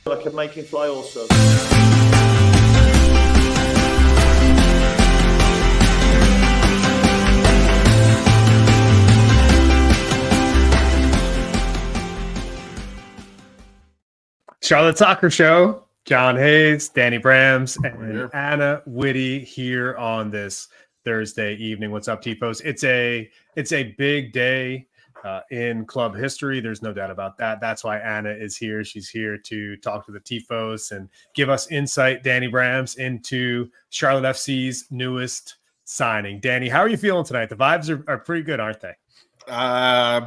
I can make him fly also. Charlotte Soccer Show. John Hayes, Danny Brams, and Anna Witte here on this Thursday evening. What's up, Tifos? It's a big day in club history. There's no doubt about that. That's why Anna is here. She's here to talk to the Tifos and give us insight, Danny Brams, into Charlotte FC's newest signing. Danny, how are you feeling tonight? The vibes are pretty good, aren't they?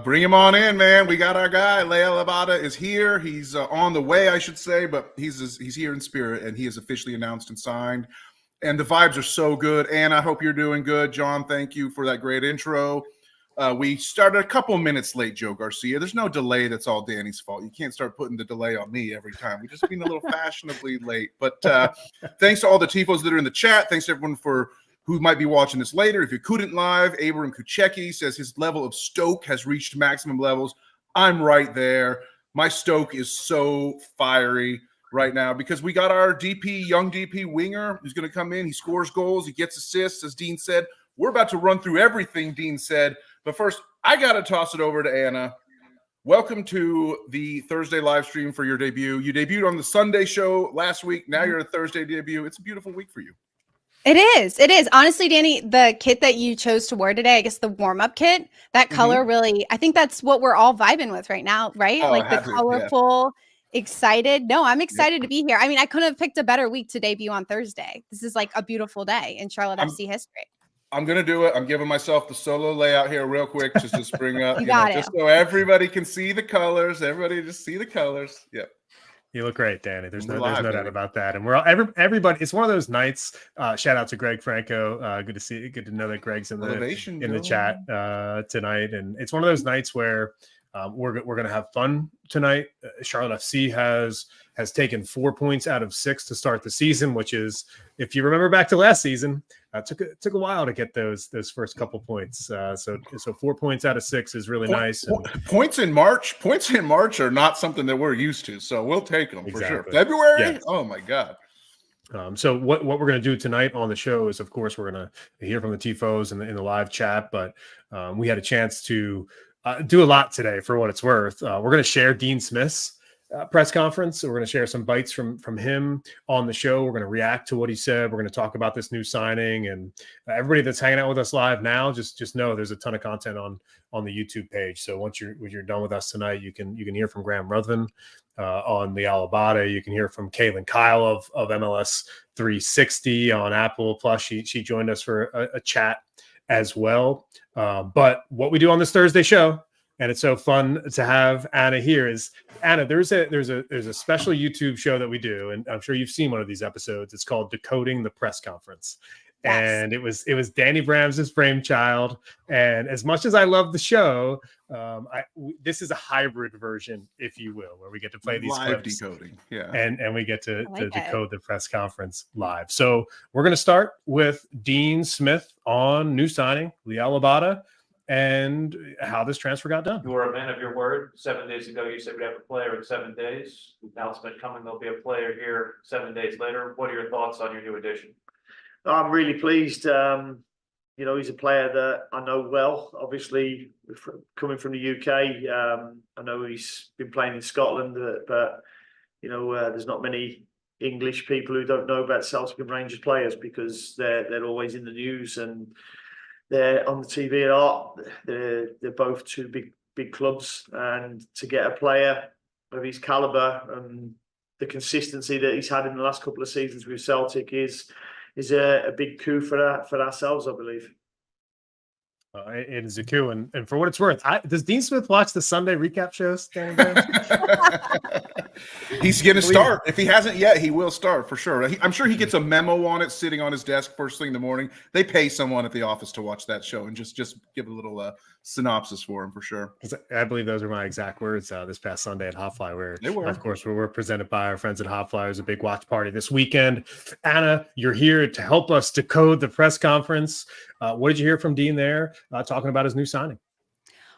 Bring him on in, man. We got our guy. Liel Abada is here. He's on the way, I should say, but he's here in spirit, and he is officially announced and signed. And the vibes are so good. And I hope you're doing good. John, thank you for that great intro. We started a couple minutes late, Joe Garcia. There's no delay. That's all Danny's fault. You can't start putting the delay on me every time. We're just being a little fashionably late. But thanks to all the Tifos that are in the chat. Thanks to everyone who might be watching this later. If you couldn't live, Abram Kuchecki says his level of stoke has reached maximum levels. I'm right there. My stoke is so fiery right now because we got our young DP winger who's going to come in. He scores goals. He gets assists, as Dean said. We're about to run through everything Dean said. But first, I got to toss it over to Anna. Welcome to the Thursday live stream for your debut. You debuted on the Sunday show last week. Now you're a Thursday debut. It's a beautiful week for you. It is. It is. Honestly, Danny, the kit that you chose to wear today, I guess the warm-up kit, that color really, I think that's what we're all vibing with right now, right? Oh, like the colorful, excited. No, I'm excited to be here. I mean, I couldn't have picked a better week to debut on Thursday. This is like a beautiful day in Charlotte FC history. I'm going to do it. I'm giving myself the solo layout here real quick just to spring up, just so everybody can see the colors. Everybody just see the colors. Yep. You look great, Danny. There's no doubt about that. And we're all everybody. It's one of those nights. Shout out to Greg Franco. Good to see you. Good to know that Greg's in the chat tonight. And it's one of those nights where we're going to have fun tonight. Charlotte FC has taken 4 points out of 6 to start the season, which is, if you remember back to last season, took a while to get those first couple points. So 4 points out of 6 is really nice. Points in March are not something that we're used to, so we'll take them for sure. February, yes. Oh my God. So what we're going to do tonight on the show is, of course, we're going to hear from the Tifos in the live chat, but we had a chance to do a lot today for what it's worth. We're going to share Dean Smith's press conference. So we're going to share some bites from him on the show. We're going to react to what he said. We're going to talk about this new signing, and everybody that's hanging out with us live now, just know there's a ton of content on the YouTube page. So once you're done with us tonight, you can hear from Graham Ruthven on Liel Abada. You can hear from Caitlin Kyle of MLS 360 on Apple Plus. She joined us for a chat as well. But what we do on this Thursday show, and it's so fun to have Anna here, is Anna, there's a special YouTube show that we do, and I'm sure you've seen one of these episodes. It's called Decoding the Press Conference. Yes. And it was Danny Brams' brainchild. And as much as I love the show, this is a hybrid version, if you will, where we get to play these live clips, decoding, yeah, and we get to decode the press conference live. So we're going to start with Dean Smith on new signing Liel Abada and how this transfer got done. You were a man of your word. 7 days ago, you said we'd have a player in 7 days. Announcement coming, there'll be a player here 7 days later. What are your thoughts on your new addition? I'm really pleased. He's a player that I know well, obviously, coming from the UK. I know he's been playing in Scotland, but there's not many English people who don't know about Celtic and Rangers players because they're always in the news and they're on the TV a lot. They're both two big clubs, and to get a player of his caliber and the consistency that he's had in the last couple of seasons with Celtic is a big coup for ourselves, I believe. It is a coup, and for what it's worth, does Dean Smith watch the Sunday recap shows? He's going to start. If he hasn't yet, he will start for sure. I'm sure he gets a memo on it sitting on his desk first thing in the morning. They pay someone at the office to watch that show and just give a little synopsis for him for sure. I believe those are my exact words this past Sunday at Hotfly, where of course we were presented by our friends at Hotfly. It was a big watch party this weekend. Anna, you're here to help us decode the press conference. What did you hear from Dean there talking about his new signing?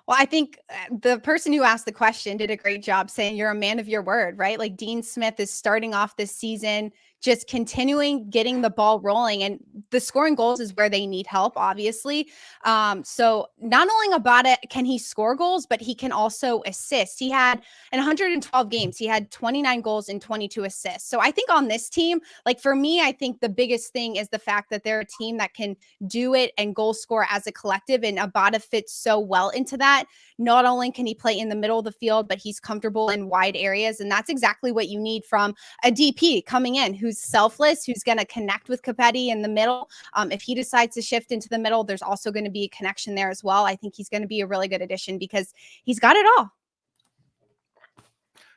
Well, I think the person who asked the question did a great job saying you're a man of your word, right? Like Dean Smith is starting off this season, just continuing getting the ball rolling, and the scoring goals is where they need help, obviously. So not only Abada can he score goals, but he can also assist. He had in 112 games, he had 29 goals and 22 assists. So I think on this team, like for me, I think the biggest thing is the fact that they're a team that can do it and goal score as a collective, and Abada fits so well into that. Not only can he play in the middle of the field, but he's comfortable in wide areas, and that's exactly what you need from a DP coming in who's selfless, who's going to connect with Copetti in the middle. If he decides to shift into the middle, there's also going to be a connection there as well. I think he's going to be a really good addition because he's got it all.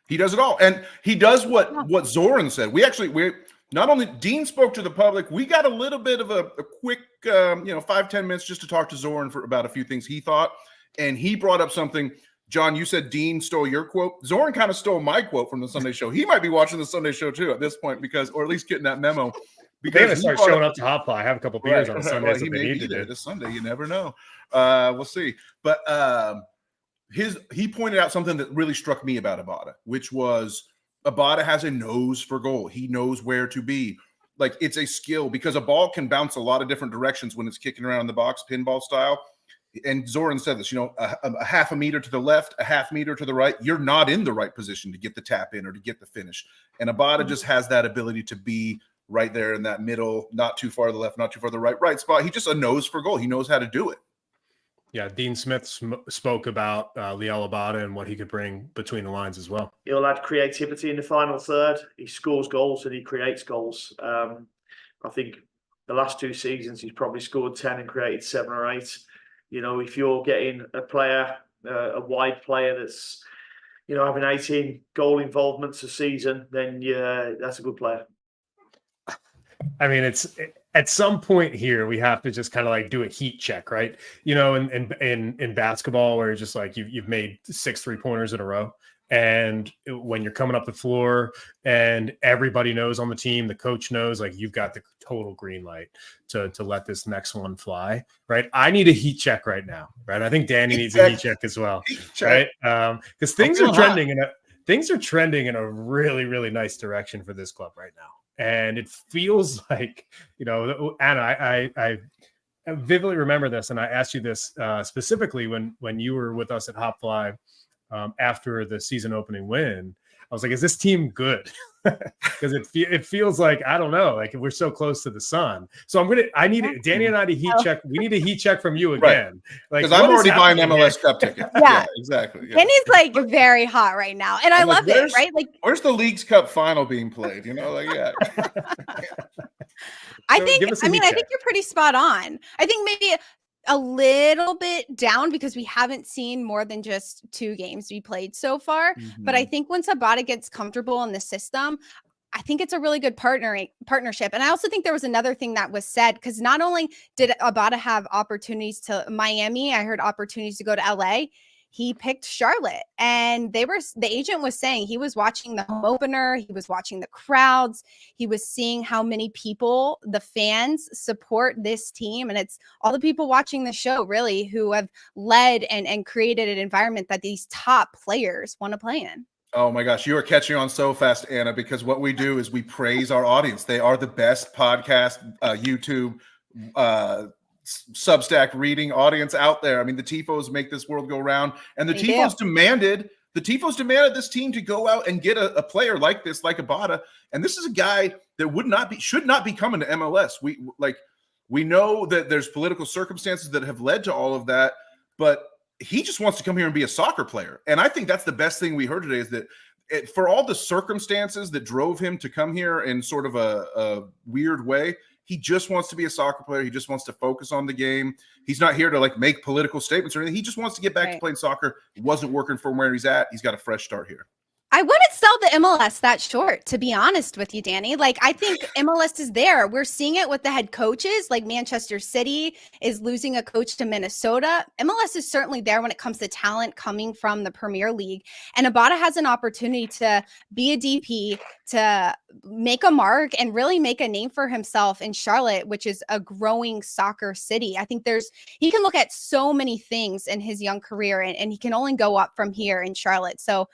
He does it all, and he does what Zoran said. We not only Dean spoke to the public, we got a little bit of a quick 5-10 minutes just to talk to Zoran about a few things he thought, and he brought up something. John, you said Dean stole your quote. Zoran kind of stole my quote from the Sunday show. He might be watching the Sunday show too at this point, or at least getting that memo. Because they start showing up to Hot Fly. I have a couple beers on Sundays. Well, he may be there this Sunday. You never know. We'll see. But he pointed out something that really struck me about Abada, which was Abada has a nose for goal. He knows where to be. Like, it's a skill because a ball can bounce a lot of different directions when it's kicking around the box, pinball style. And Zoran said this, a half a meter to the left, a half meter to the right, you're not in the right position to get the tap in or to get the finish. And Abada just has that ability to be right there in that middle, not too far to the left, not too far to the right spot. He just a nose for goal. He knows how to do it. Yeah, Dean Smith spoke about Liel Abada and what he could bring between the lines as well. He'll add creativity in the final third. He scores goals and he creates goals. I think the last 2 seasons he's probably scored 10 and created 7 or 8. If you're getting a player, a wide player that's, having 18 goal involvements a season, then that's a good player. I mean, at some point here, we have to just kind of like do a heat check, right? In basketball, where you're just like you've made 6 3-pointers in a row, and when you're coming up the floor, and everybody knows on the team, the coach knows, like you've got the total green light to let this next one fly, right? I need a heat check right now, right? I think Danny needs a heat check as well, right? Because things are trending in a really, really nice direction for this club right now. And it feels like, Anna, I vividly remember this, and I asked you this specifically when you were with us at Hot Fly after the season opening win. I was like, is this team good? Because it feels like, I don't know, like we're so close to the sun. So Danny and I to heat check. We need a heat check from you again. Right. Because I'm already buying MLS Cup ticket. Yeah, exactly. Yeah. Danny's like very hot right now. And I love it, right? Like, where's the Leagues Cup final being played? I think you're pretty spot on. I think maybe a little bit down because we haven't seen more than just 2 games be played so far. Mm-hmm. But I think once Abada gets comfortable in the system, I think it's a really good partnership. And I also think there was another thing that was said, because not only did Abada have opportunities to Miami, I heard opportunities to go to LA. He picked Charlotte, and the agent was saying he was watching the home opener. He was watching the crowds. He was seeing how many people, the fans, support this team. And it's all the people watching the show really who have led and created an environment that these top players want to play in. Oh my gosh, you are catching on so fast, Anna, because what we do is we praise our audience. They are the best podcast, YouTube, Substack reading audience out there. I mean, the Tifos make this world go round, and the Tifos demanded this team to go out and get a player like this, like Abada. And this is a guy that should not be coming to MLS. We know that there's political circumstances that have led to all of that, but he just wants to come here and be a soccer player. And I think that's the best thing we heard today, is that for all the circumstances that drove him to come here in sort of a weird way, he just wants to be a soccer player. He just wants to focus on the game. He's not here to make political statements or anything. He just wants to get back to playing soccer. It wasn't working for where he's at. He's got a fresh start here. I wouldn't sell the MLS that short, to be honest with you, Danny. Like, I think MLS is there. We're seeing it with the head coaches. Like, Manchester City is losing a coach to Minnesota. MLS is certainly there when it comes to talent coming from the Premier League. And Abada has an opportunity to be a DP, to make a mark and really make a name for himself in Charlotte, which is a growing soccer city. I think he can look at so many things in his young career, and he can only go up from here in Charlotte. So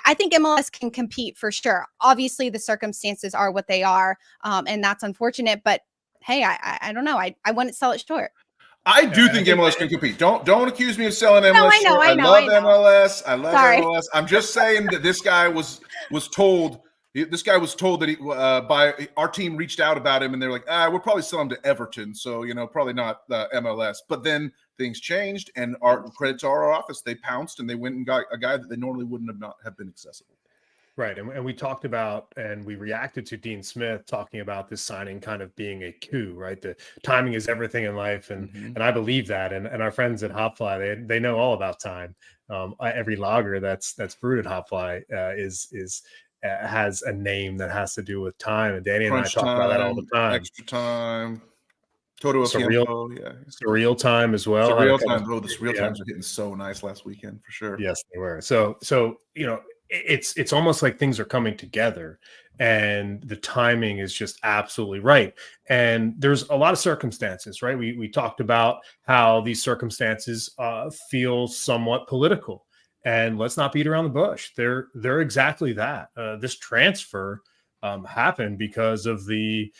I think MLS can compete for sure. Obviously, the circumstances are what they are, and that's unfortunate. But hey, I don't know. I wouldn't sell it short. I do think MLS can compete. Don't accuse me of selling MLS. I know. I love MLS. I love Sorry. MLS. I'm just saying that this guy was told. This guy was told that he by our team reached out about him, and they're like, we'll probably sell him to Everton. So probably not MLS. But then things changed, and our credit to our office, they pounced and they went and got a guy that they normally wouldn't have been accessible. Right. And we talked about, and we reacted to Dean Smith talking about this signing kind of being a coup, right? The timing is everything in life. And I believe that. And our friends at Hopfly, they know all about time. Every lager that's brewed at Hopfly has a name that has to do with time. And Danny and Crunch I talk about that all the time. Extra time. Total surreal time as well. Surreal time. Oh, the surreal times are getting so nice last weekend for sure. Yes, they were. So it's almost like things are coming together, and the timing is just absolutely right. And there's a lot of circumstances, right? We talked about how these circumstances feel somewhat political, and let's not beat around the bush. They're exactly that. This transfer happened because of the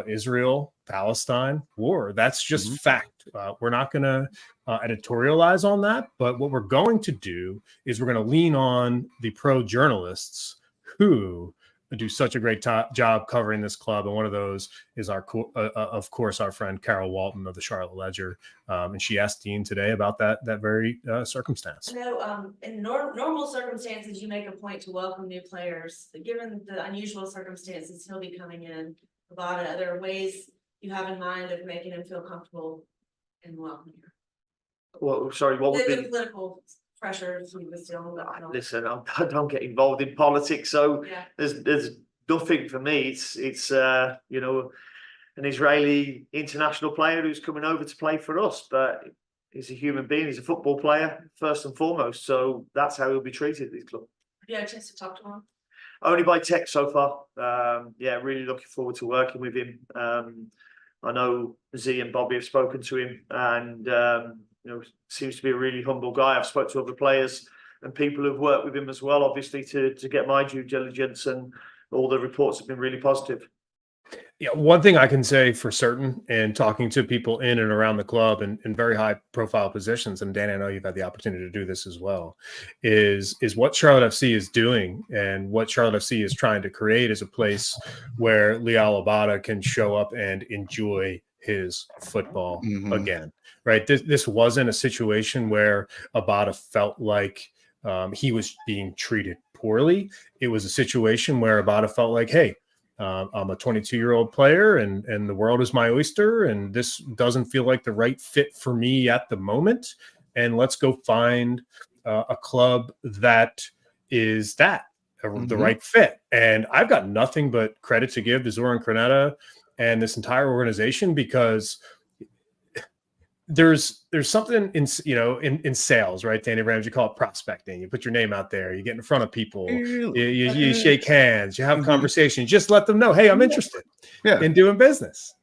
Israel-Palestine war. That's just fact. We're not going to editorialize on that, but what we're going to do is we're going to lean on the pro journalists who do such a great job covering this club. And one of those is of course, our friend Carol Walton of the Charlotte Ledger. And she asked Dean today about that very circumstance. In normal circumstances, you make a point to welcome new players. Given the unusual circumstances he'll be coming in, Abada, are there ways you have in mind of making him feel comfortable and welcome here? Well, sorry, what would The be political pressures he was dealing with? Listen, I don't get involved in politics, so Yeah. there's nothing for me. It's an Israeli international player who's coming over to play for us, but he's a human being. He's a football player first and foremost, so that's how he'll be treated at this club. Have you had a chance to talk to him? Only by text so far. Really looking forward to working with him. I know Z and Bobby have spoken to him, and seems to be a really humble guy. I've spoken to other players and people who've worked with him as well, obviously, to get my due diligence, and all the reports have been really positive. Yeah, one thing I can say for certain, and talking to people in and around the club in very high profile positions, and Dan, I know you've had the opportunity to do this as well, is what Charlotte FC is doing, and what Charlotte FC is trying to create is a place where Liel Abada can show up and enjoy his football again, right? This wasn't a situation where Abada felt like he was being treated poorly. It was a situation where Abada felt like, hey, I'm a 22-year-old player, and the world is my oyster, and this doesn't feel like the right fit for me at the moment. And let's go find a club that is the right fit. And I've got nothing but credit to give to Zoran Krneta and this entire organization, because there's something in sales, right? Danny Rams, you call it prospecting. You put your name out there, you get in front of people, you shake hands, you have a conversation, you just let them know, hey, I'm interested in doing business.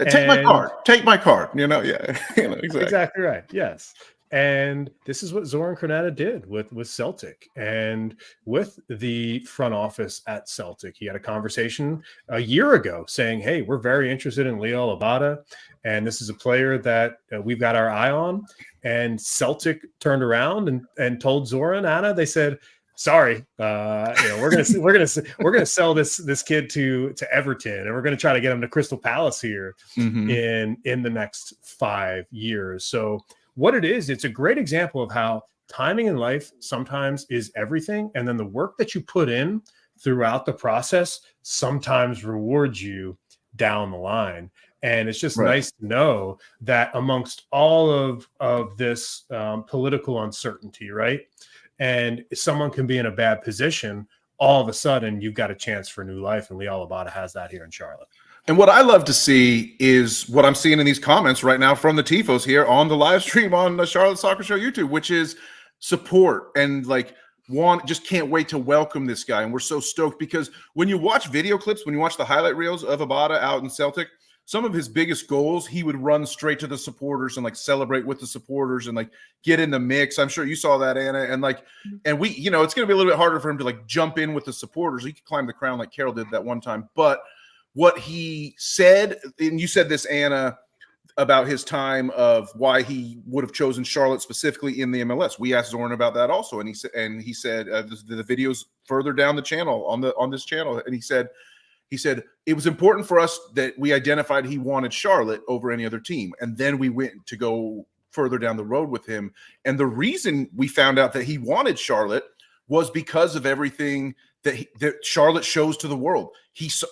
Take my card. Exactly right. Yes. And this is what Zoran Krneta did with Celtic and with the front office at Celtic. He had a conversation a year ago saying, hey, we're very interested in Liel Abada, and this is a player that we've got our eye on. And Celtic turned around and told Zoran, Anna, they said, sorry, we're gonna sell this kid to Everton, and we're gonna try to get him to Crystal Palace here in the next 5 years. So what it is, it's a great example of how timing in life sometimes is everything, and then the work that you put in throughout the process sometimes rewards you down the line. And it's just nice to know that amongst all of this political uncertainty, right? and someone can be in a bad position. All of a sudden, you've got a chance for new life, and Liel Abada has that here in Charlotte. And what I love to see is what I'm seeing in these comments right now from the Tifos here on the live stream on the Charlotte Soccer Show YouTube, which is support and like just can't wait to welcome this guy. And we're so stoked because when you watch video clips, when you watch the highlight reels of Abada out in Celtic, some of his biggest goals, he would run straight to the supporters and like celebrate with the supporters and like get in the mix. I'm sure you saw that, Anna. And like, and we, you know, it's going to be a little bit harder for him to like jump in with the supporters. He could climb the crown like Carroll did that one time. But what he said, and you said this, Anna, about his time of why he would have chosen Charlotte specifically in the MLS. We asked Zoran about that also, and he said the videos further down the channel on this channel, and he said it was important for us that we identified he wanted Charlotte over any other team, and then we went to go further down the road with him. And the reason we found out that he wanted Charlotte was because of everything that Charlotte shows to the world.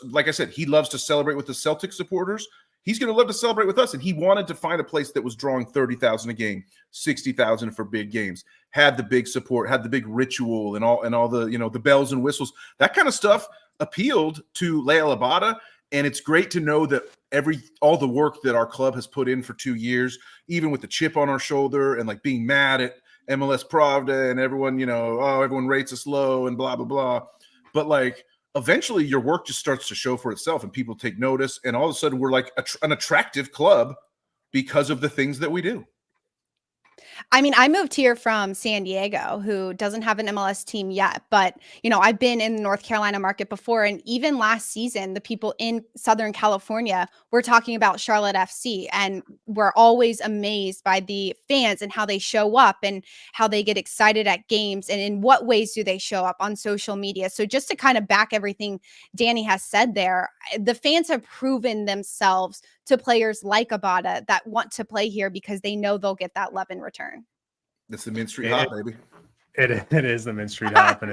Like I said, he loves to celebrate with the Celtic supporters. He's going to love to celebrate with us. And he wanted to find a place that was drawing 30,000 a game, 60,000 for big games, had the big support, had the big ritual and all the, you know, the bells and whistles. That kind of stuff appealed to Liel Abada. And it's great to know that all the work that our club has put in for 2 years, even with the chip on our shoulder and like being mad at MLS Pravda and everyone, you know, everyone rates us low and blah, blah, blah. But like, eventually your work just starts to show for itself and people take notice. And all of a sudden we're like an attractive club because of the things that we do. I mean, I moved here from San Diego, who doesn't have an MLS team yet, but, you know, I've been in the North Carolina market before. And even last season, the people in Southern California were talking about Charlotte FC, and we're always amazed by the fans and how they show up and how they get excited at games and in what ways do they show up on social media. So just to kind of back everything Danny has said there, the fans have proven themselves to players like Abada that want to play here because they know they'll get that love in return. That's the Mint Street Hop, baby. It is the Mint Street Hop, and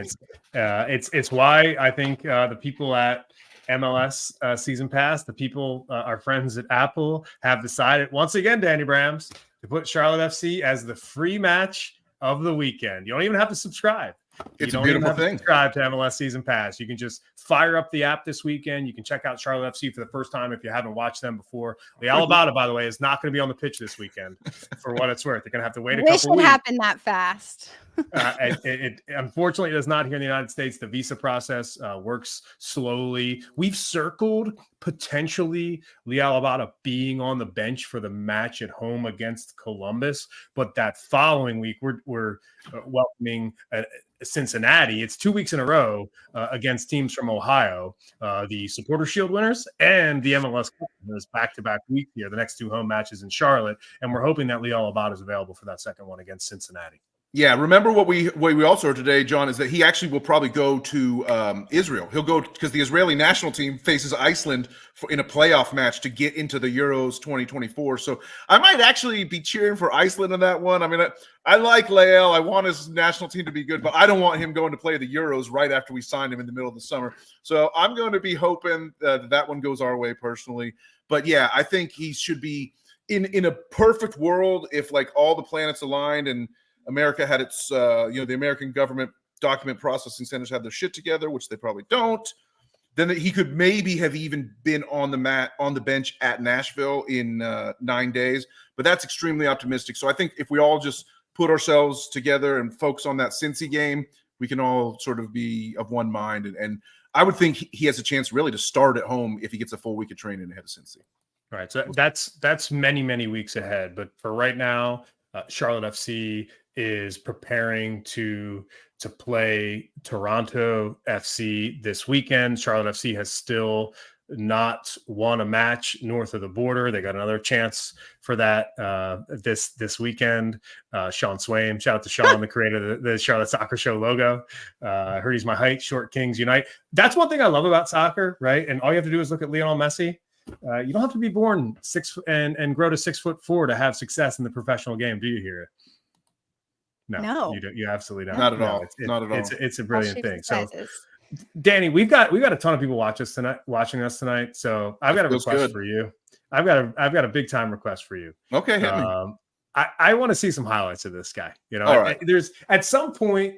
it's why I think the people at MLS Season Pass, the people, our friends at Apple, have decided once again, Danny Brams, to put Charlotte FC as the free match of the weekend. You don't even have to subscribe. It's a beautiful thing. Subscribe to MLS Season Pass. You can just fire up the app this weekend. You can check out Charlotte FC for the first time if you haven't watched them before. Liel Abada, by the way, is not going to be on the pitch this weekend. For what it's worth, they're going to have to wait a couple weeks. Wish it happened that fast. It unfortunately does not here in the United States. The visa process works slowly. We've circled potentially Liel Abada being on the bench for the match at home against Columbus, but that following week we're welcoming Cincinnati. It's 2 weeks in a row against teams from Ohio, the Supporter Shield winners and the MLS Cup winners, back-to-back week here. The next two home matches in Charlotte, and we're hoping that Liel Abada is available for that second one against Cincinnati. Yeah, remember what we also heard today, John, is that he actually will probably go to Israel. He'll go because the Israeli national team faces Iceland in a playoff match to get into the Euros 2024. So I might actually be cheering for Iceland in that one. I mean, I like Liel. I want his national team to be good, but I don't want him going to play the Euros right after we signed him in the middle of the summer. So I'm going to be hoping that one goes our way personally. But yeah, I think he should be in a perfect world if like all the planets aligned and America had its, the American government document processing centers had their shit together, which they probably don't. Then he could maybe have even been on the bench at Nashville in 9 days, but that's extremely optimistic. So I think if we all just put ourselves together and focus on that Cincy game, we can all sort of be of one mind. And I would think he has a chance really to start at home if he gets a full week of training ahead of Cincy. All right, so that's many, many weeks ahead. But for right now, Charlotte FC is preparing to play Toronto FC this weekend. Charlotte FC has still not won a match north of the border. They got another chance for that this weekend. Sean Swaim, shout out to Sean, the creator of the Charlotte Soccer Show logo. I heard he's my height, Short Kings Unite. That's one thing I love about soccer, right? And all you have to do is look at Lionel Messi. You don't have to be born and grow to 6'4" to have success in the professional game, do you hear it? No. You don't. You absolutely don't. Not at all. Not at all. It's a brilliant thing. So, Danny, we've got a ton of people watching us tonight. So I've got a request for you. I've got a big time request for you. Okay, hit me. I want to see some highlights of this guy. You know, All right. there's at some point,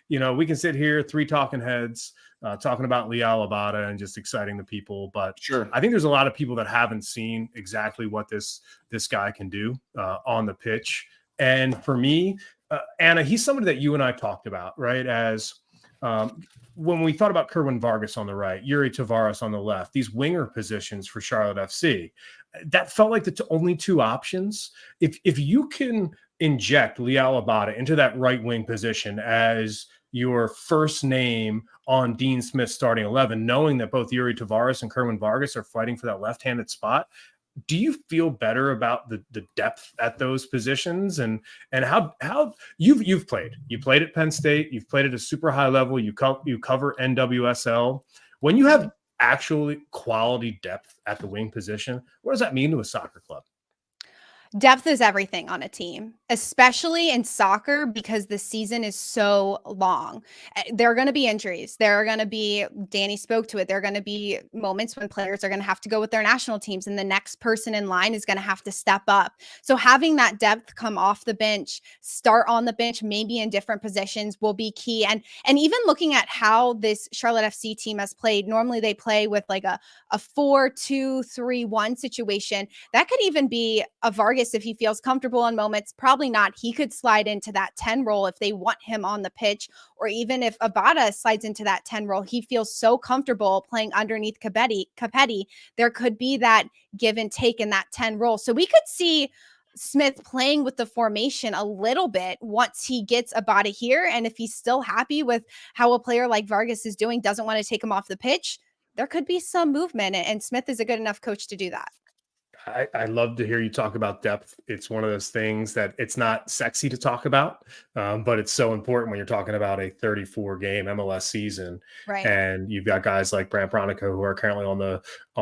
you know, we can sit here, three talking heads, talking about Liel Abada and just exciting the people. But Sure. I think there's a lot of people that haven't seen exactly what this guy can do on the pitch. And for me, Anna, he's somebody that you and I talked about, right? As when we thought about Kerwin Vargas on the right, Yuri Tavares on the left, these winger positions for Charlotte FC, that felt like the only two options. If you can inject Liel Abada into that right wing position as your first name on Dean Smith's starting 11, knowing that both Yuri Tavares and Kerwin Vargas are fighting for that left-handed spot, do you feel better about the depth at those positions and how you've played at Penn State, you've played at a super high level, you cover NWSL. When you have actually quality depth at the wing position, what does that mean to a soccer club? Depth is everything on a team, especially in soccer, because the season is so long. There are going to be injuries. There are going to be, Danny spoke to it, there are going to be moments when players are going to have to go with their national teams and the next person in line is going to have to step up. So having that depth come off the bench, start on the bench, maybe in different positions will be key. And even looking at how this Charlotte FC team has played, normally they play with like a 4-2-3-1 situation. That could even be a Vargas if he feels comfortable in moments. Probably not. He could slide into that 10 role if they want him on the pitch, or even if Abada slides into that 10 role, he feels so comfortable playing underneath Copetti. There could be that give and take in that 10 role. So we could see Smith playing with the formation a little bit once he gets Abada here. And if he's still happy with how a player like Vargas is doing, doesn't want to take him off the pitch, there could be some movement, and Smith is a good enough coach to do that. I love to hear you talk about depth. It's one of those things that it's not sexy to talk about, but it's so important when you're talking about a 34-game MLS season. Right. And you've got guys like Brandt Bronico who are currently on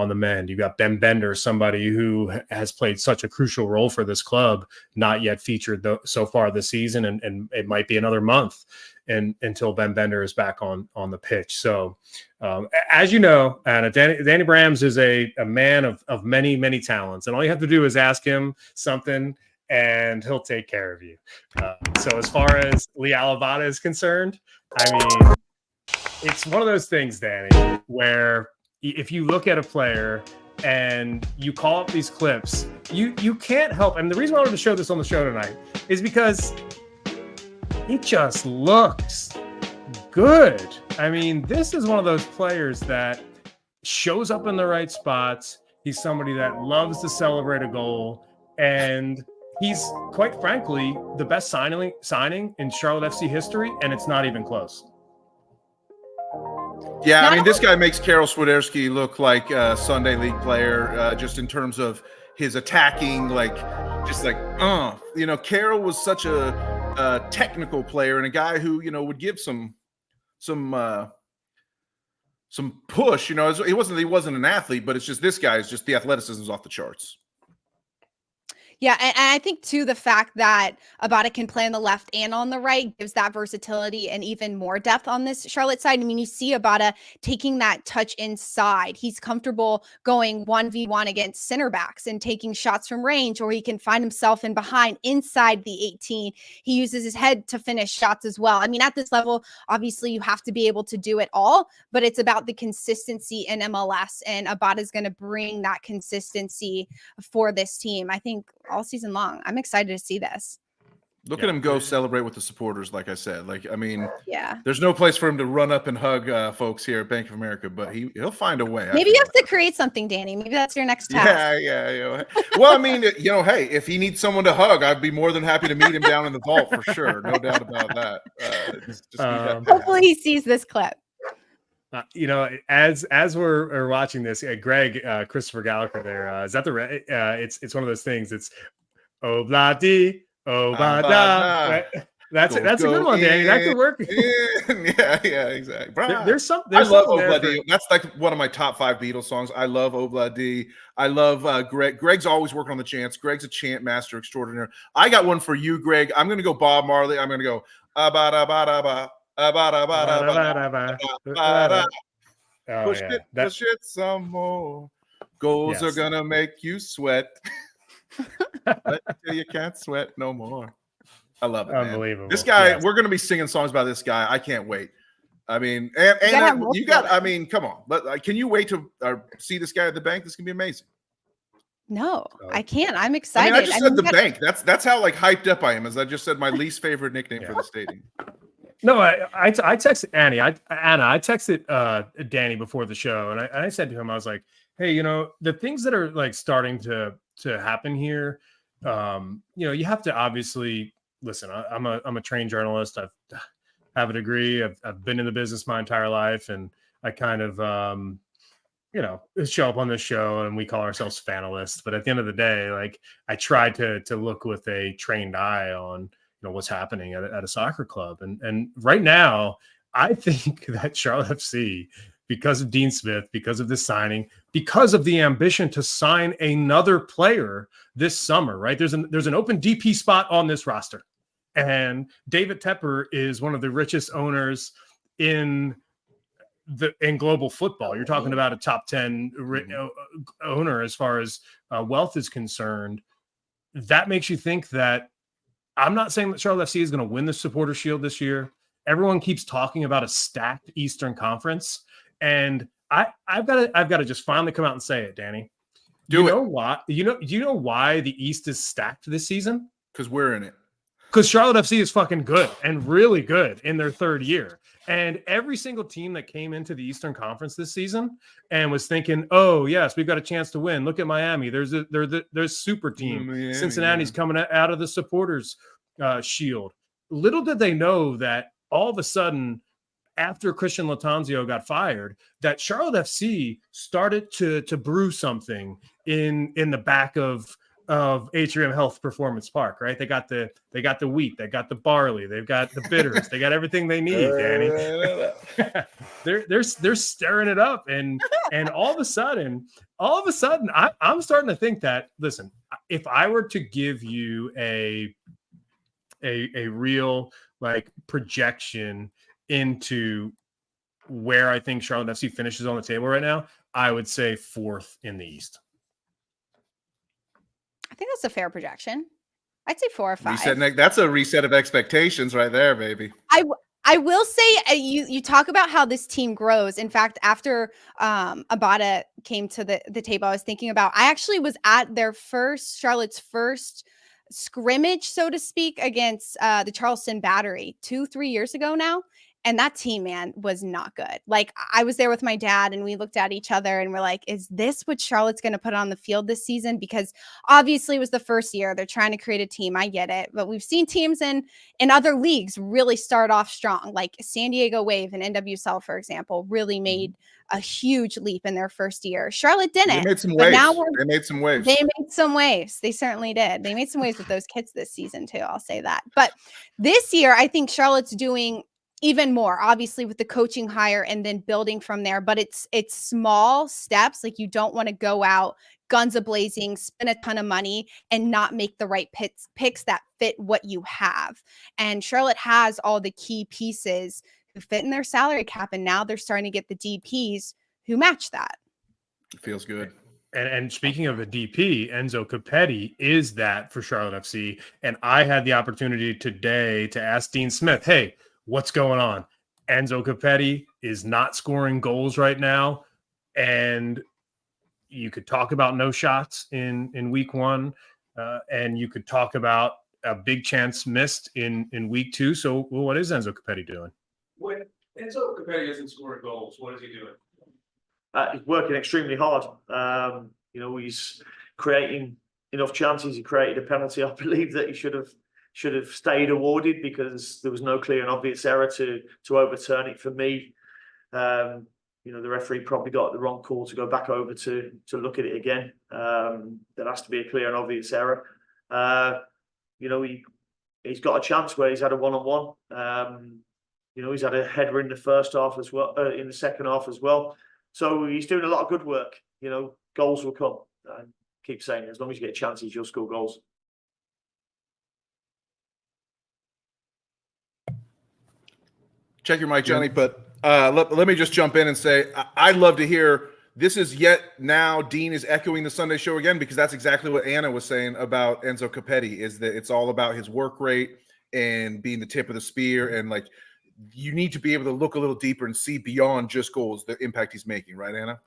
the mend. You've got Ben Bender, somebody who has played such a crucial role for this club, not yet featured so far this season, and it might be another month until Ben Bender is back on the pitch. So as you know, Anna, Danny Brams is a man of many, many talents. And all you have to do is ask him something and he'll take care of you. So as far as Liel Abada is concerned, I mean, it's one of those things, Danny, where if you look at a player and you call up these clips, you can't help. And the reason why I wanted to show this on the show tonight is because he just looks good. I mean, this is one of those players that shows up in the right spots. He's somebody that loves to celebrate a goal. And he's, quite frankly, the best signing in Charlotte FC history, and it's not even close. Yeah, I mean, this guy makes Karol Swiderski look like a Sunday League player, just in terms of his attacking, Karol was such a technical player and a guy who, would give some push. He wasn't an athlete, but it's just this guy is just the athleticism is off the charts. Yeah, and I think, too, the fact that Abada can play on the left and on the right gives that versatility and even more depth on this Charlotte side. I mean, you see Abada taking that touch inside. He's comfortable going 1v1 against center backs and taking shots from range, or he can find himself in behind inside the 18. He uses his head to finish shots as well. I mean, at this level, obviously, you have to be able to do it all, but it's about the consistency in MLS, and Abada is going to bring that consistency for this team, I think, all season long. I'm excited to see this. Look at him go celebrate with the supporters, like I said. Yeah. There's no place for him to run up and hug folks here at Bank of America, but he'll find a way. Maybe you have to create something, Danny. Maybe that's your next task. Yeah. Well, I mean, hey, if he needs someone to hug, I'd be more than happy to meet him down in the vault for sure. No doubt about that. Hopefully he sees this clip. As we're watching this, Greg, Christopher Gallagher there, is that it's one of those things. It's Obladi, Obada. Right? That's a good one, Danny. That could work. Yeah, exactly. There's I love Obladi. That's like one of my top 5 Beatles songs. I love Obladi. I love Greg. Greg's always working on the chants. Greg's a chant master extraordinaire. I got one for you, Greg. I'm going to go Bob Marley. I'm going to go Abada, Abada, Abada. Push it some more. Goals are gonna make you sweat. You can't sweat no more. I love it, man. Unbelievable. This guy, Yes. we're going to be singing songs about this guy. I can't wait. I mean, and you got, I mean, come on. But can you wait to see this guy at the bank? This can be amazing. No, I can't. I'm I excited. mean, I just said the you bank. That's how like hyped up I am. As I just said, my least favorite nickname for the stadium. No, I texted Annie. Anna. I texted Danny before the show, and I said to him, I was like, "Hey, you know, the things that are like starting to happen here, you know, you have to obviously listen. I'm a trained journalist. I have a degree. I've been in the business my entire life, and I kind of you know, show up on this show and we call ourselves fanalists. But at the end of the day, like I try to look with a trained eye on, you know, what's happening at a soccer club. And right now, I think that Charlotte FC, because of Dean Smith, because of this signing, because of the ambition to sign another player this summer, right? There's an open DP spot on this roster. And David Tepper is one of the richest owners in global football. You're talking about a top 10 owner as far as wealth is concerned. That makes you think that I'm not saying that Charlotte FC is going to win the Supporter Shield this year. Everyone keeps talking about a stacked Eastern Conference, and I've got to just finally come out and say it, Danny. Do you know why the East is stacked this season? Because we're in it. Because Charlotte FC is fucking good and really good in their third year. And every single team that came into the Eastern Conference this season and was thinking, oh, yes, we've got a chance to win. Look at Miami. There's super team. Miami, Cincinnati's coming out of the Supporters Shield. Little did they know that all of a sudden, after Christian Latanzio got fired, that Charlotte FC started to brew something in the back of Atrium Health Performance Park, right? They got the wheat, they got the barley, they've got the bitters, they got everything they need, Danny. they're stirring it up, and all of a sudden, I'm starting to think that, listen, if I were to give you a real like projection into where I think Charlotte FC finishes on the table right now, I would say 4th in the East. I think that's a fair projection. I'd say 4 or 5. That's a reset of expectations right there, baby. I will say you talk about how this team grows. In fact, after Abada came to the table, I was thinking about, I actually was at Charlotte's first scrimmage, so to speak, against the Charleston Battery 2-3 years ago now. And that team, man, was not good. Like, I was there with my dad and we looked at each other and we're like, is this what Charlotte's going to put on the field this season? Because obviously it was the first year. They're trying to create a team. I get it. But we've seen teams in other leagues really start off strong. Like San Diego Wave and NWSL, for example, really made a huge leap in their first year. Charlotte didn't. They made some waves. They made some waves. They certainly did. They made some waves with those kits this season too. I'll say that. But this year, I think Charlotte's doing even more, obviously, with the coaching hire and then building from there. But it's small steps. Like, you don't want to go out guns a-blazing, spend a ton of money, and not make the right picks that fit what you have. And Charlotte has all the key pieces who fit in their salary cap, and now they're starting to get the DPs who match that. It feels good. And speaking of a DP, Enzo Copetti is that for Charlotte FC. And I had the opportunity today to ask Dean Smith, hey, what's going on? Enzo Copetti is not scoring goals right now. And you could talk about no shots in week 1. And you could talk about a big chance missed in week 2. So what is Enzo Copetti doing? When Enzo Copetti isn't scoring goals, what is he doing? He's working extremely hard. You know, he's creating enough chances. He created a penalty, I believe, that he should have stayed awarded because there was no clear and obvious error to overturn it for me. You know, the referee probably got the wrong call to go back over to look at it again. There has to be a clear and obvious error. You know, he's got a chance where he's had a one-on-one. You know, he's had a header in the first half as well, in the second half as well. So he's doing a lot of good work. You know, goals will come. I keep saying, as long as you get chances, you'll score goals. Check your mic, Johnny. But let me just jump in and say I'd love to hear this is yet now Dean is echoing the Sunday show again, because that's exactly what Anna was saying about Enzo Copetti, is that it's all about his work rate and being the tip of the spear. And like, you need to be able to look a little deeper and see beyond just goals, the impact he's making. Right, Anna?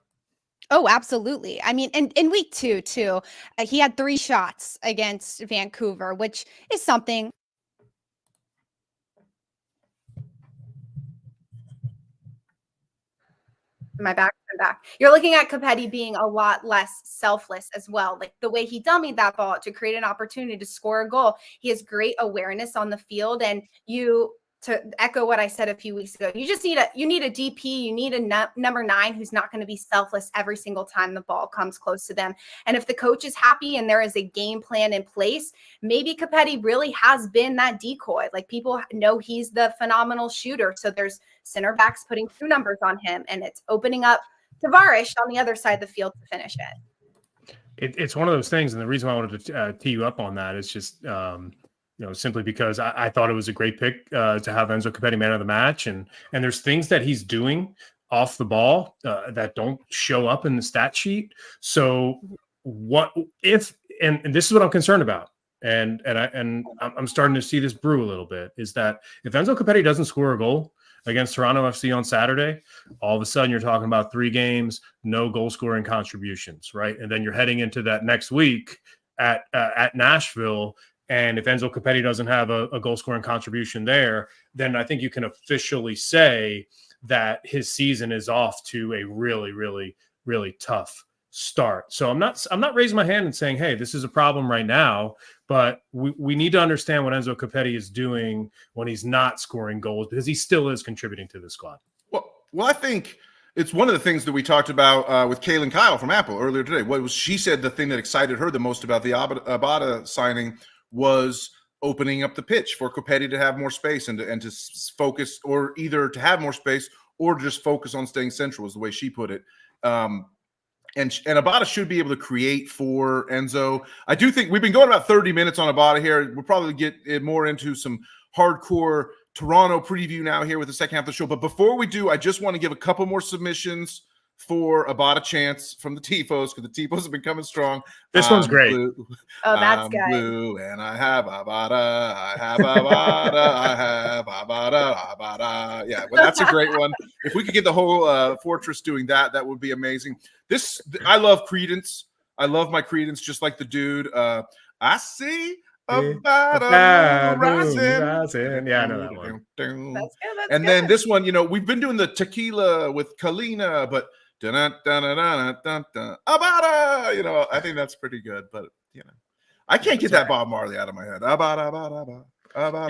Oh, absolutely. I mean, in week 2 too, he had 3 shots against Vancouver, which is something. My back, I'm back. You're looking at Copetti being a lot less selfless as well. Like the way he dummied that ball to create an opportunity to score a goal. He has great awareness on the field, and to echo what I said a few weeks ago, you need a DP, you need a number 9 who's not going to be selfless every single time the ball comes close to them. And if the coach is happy and there is a game plan in place, maybe Copetti really has been that decoy. Like, people know he's the phenomenal shooter, so there's center backs putting 2 numbers on him, and it's opening up Tavares on the other side of the field to finish it. It's one of those things, and the reason why I wanted to tee you up on that is just simply because I thought it was a great pick to have Enzo Copetti man of the match, and there's things that he's doing off the ball that don't show up in the stat sheet. So what if, and this is what I'm concerned about, and I'm starting to see this brew a little bit, is that if Enzo Copetti doesn't score a goal against Toronto FC on Saturday, all of a sudden you're talking about 3 games, no goal scoring contributions, right? And then you're heading into that next week at Nashville. And if Enzo Copetti doesn't have a goal scoring contribution there, then I think you can officially say that his season is off to a really, really, really tough start. So I'm not raising my hand and saying, hey, this is a problem right now, but we need to understand what Enzo Copetti is doing when he's not scoring goals, because he still is contributing to the squad. Well, I think it's one of the things that we talked about with Kaylin Kyle from Apple earlier today. She said the thing that excited her the most about the Abada signing was opening up the pitch for Copetti to have more space and to focus, or either to have more space or just focus on staying central, is the way she put it. And Abada should be able to create for Enzo. I do think we've been going about 30 minutes on Abada here. We'll probably get more into some hardcore Toronto preview now here with the second half of the show. But before we do, I just want to give a couple more submissions for Abada chance from the Tifos, because the Tifos have been coming strong. This one's great. Blue, that's good. Blue, and I have Abada. I have Abada. I have Abada. Yeah, well, that's a great one. If we could get the whole Fortress doing that, that would be amazing. I love Credence. I love my Credence, just like the dude. I see Abada rising. Yeah, I know that one. That's good. And then this one, we've been doing the tequila with Kalina, but Abada, I think that's pretty good, but I can't get that Bob Marley out of my head. Abada.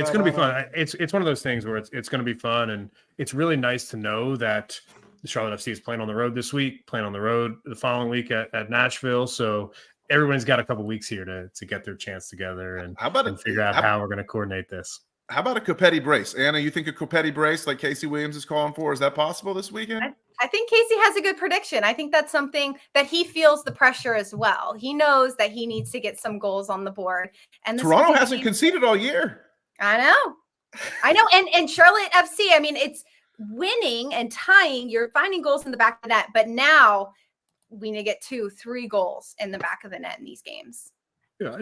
It's going to be fun. It's one of those things where it's going to be fun, and it's really nice to know that the Charlotte FC is playing on the road this week, playing on the road the following week at Nashville. So everyone's got a couple weeks here to get their chance together and figure out how we're going to coordinate this. How about a Copetti brace? Anna, you think a Copetti brace like Casey Williams is calling for, is that possible this weekend? I think Casey has a good prediction. I think that's something that he feels the pressure as well. He knows that he needs to get some goals on the board. And Toronto hasn't conceded all year. I know. And Charlotte FC, I mean, it's winning and tying. You're finding goals in the back of the net, but now we need to get 2-3 goals in the back of the net in these games.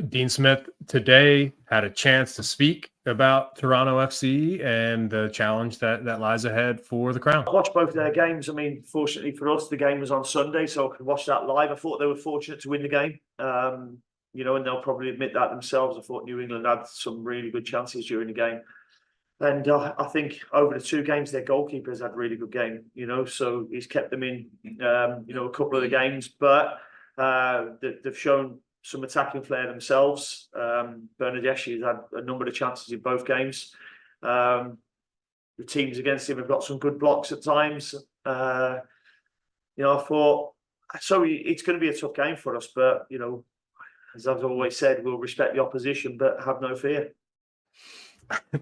Dean Smith today had a chance to speak about Toronto FC and the challenge that lies ahead for the Crown. I watched both their games. I mean, fortunately for us, the game was on Sunday, so I could watch that live. I thought they were fortunate to win the game, and they'll probably admit that themselves. I thought New England had some really good chances during the game. And I think over the 2 games, their goalkeepers had a really good game, so he's kept them in, a couple of the games, but they've shown some attacking flair themselves. Bernardeschi has had a number of chances in both games. The teams against him have got some good blocks at times. I thought, so it's going to be a tough game for us, but, as I've always said, we'll respect the opposition, but have no fear.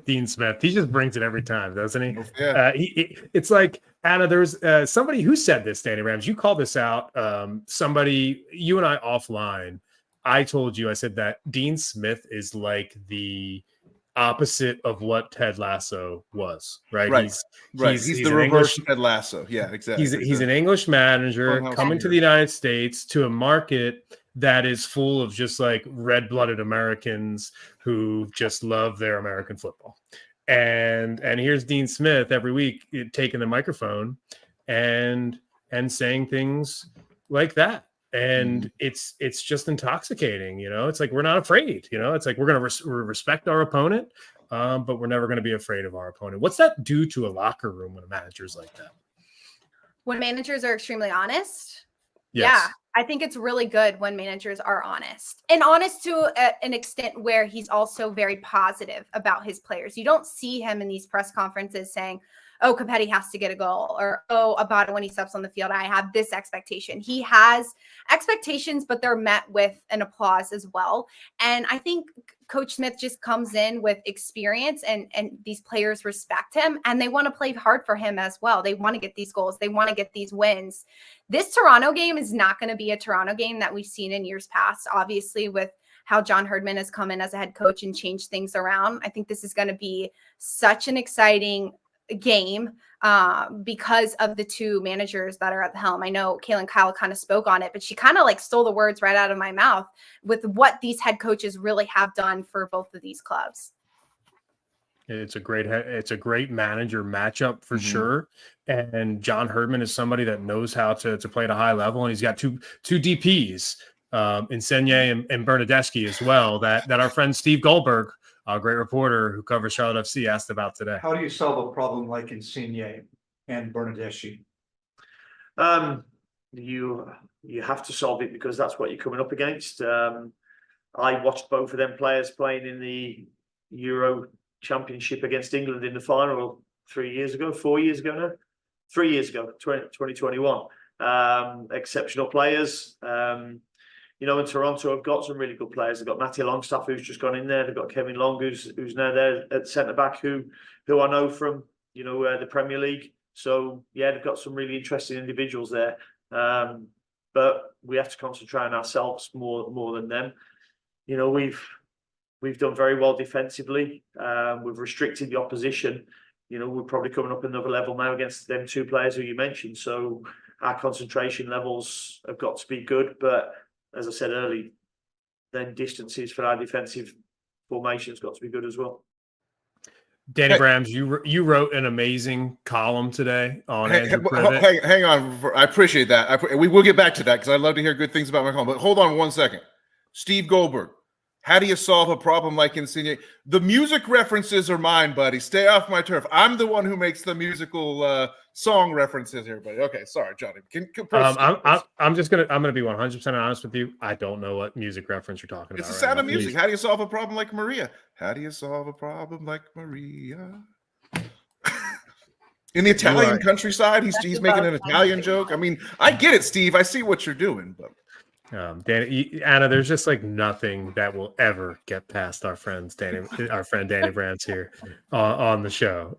Dean Smith, he just brings it every time, doesn't he? Yeah. It's like, Anna, there's somebody who said this, Danny Rams, you called this out. Somebody, you and I offline, I told you, I said that Dean Smith is like the opposite of what Ted Lasso was, right? Right. He's He's the an reverse English, Ted Lasso. Yeah, exactly. he's an English manager Funhouse coming to here. the United States to a market that is full of just like red-blooded Americans who just love their American football. And here's Dean Smith every week taking the microphone and saying things like that. And it's just intoxicating, you know. It's like we're not afraid, you know. It's like we're going to respect our opponent, but we're never going to be afraid of our opponent. What's that do to a locker room when a manager's like that? When managers are extremely honest, Yes. yeah, I think it's really good when managers are honest, and honest to an extent where he's also very positive about his players. You don't see him in these press conferences saying, oh, Copetti has to get a goal, or, oh, Abada, when he steps on the field, I have this expectation. He has expectations, but they're met with an applause as well. And I think Coach Smith just comes in with experience, and these players respect him, and they want to play hard for him as well. They want to get these goals. They want to get these wins. This Toronto game is not going to be a Toronto game that we've seen in years past, obviously, with how John Herdman has come in as a head coach and changed things around. I think this is going to be such an exciting game because of the two managers that are at the helm. I know Kaylin Kyle kind of spoke on it, but she kind of like stole the words right out of my mouth with what these head coaches really have done for both of these clubs. It's a great manager matchup for sure. And John Herdman is somebody that knows how to play at a high level, and he's got two DPs, Insigne and Bernadeschi as well, that our friend Steve Goldberg, a great reporter who covers Charlotte FC, asked about today. How do you solve a problem like Insigne and Bernadeschi? You have to solve it because that's what you're coming up against. I watched both of them players playing in the Euro Championship against England in the final 4 years ago now. 3 years ago, 2021. Exceptional players. You know, in Toronto, have got some really good players. They've got Matty Longstaff, who's just gone in there. They've got Kevin Long, who's now there at centre back, who I know from the Premier League. So yeah, they've got some really interesting individuals there. But we have to concentrate on ourselves more than them. You know, we've done very well defensively. We've restricted the opposition. You know, we're probably coming up another level now against them two players who you mentioned. So our concentration levels have got to be good, but as I said earlier, then distances for our defensive formation's got to be good as well. Danny Brams, you wrote an amazing column today on Andrew Privet. Hang on. I appreciate that. We will get back to that because I'd love to hear good things about my column. But hold on 1 second. Steve Goldberg, how do you solve a problem like Insigne? The music references are mine, buddy. Stay off my turf. I'm the one who makes the musical song references here, buddy. Okay, sorry, Johnny. I'm gonna be 100% honest with you. I don't know what music reference you're talking about. It's the sound of music. How do you solve a problem like Maria? How do you solve a problem like Maria? In the Italian countryside, he's making an Italian joke. I mean, I get it, Steve. I see what you're doing, but Anna, there's just like nothing that will ever get past our friend Danny Brams here on the show.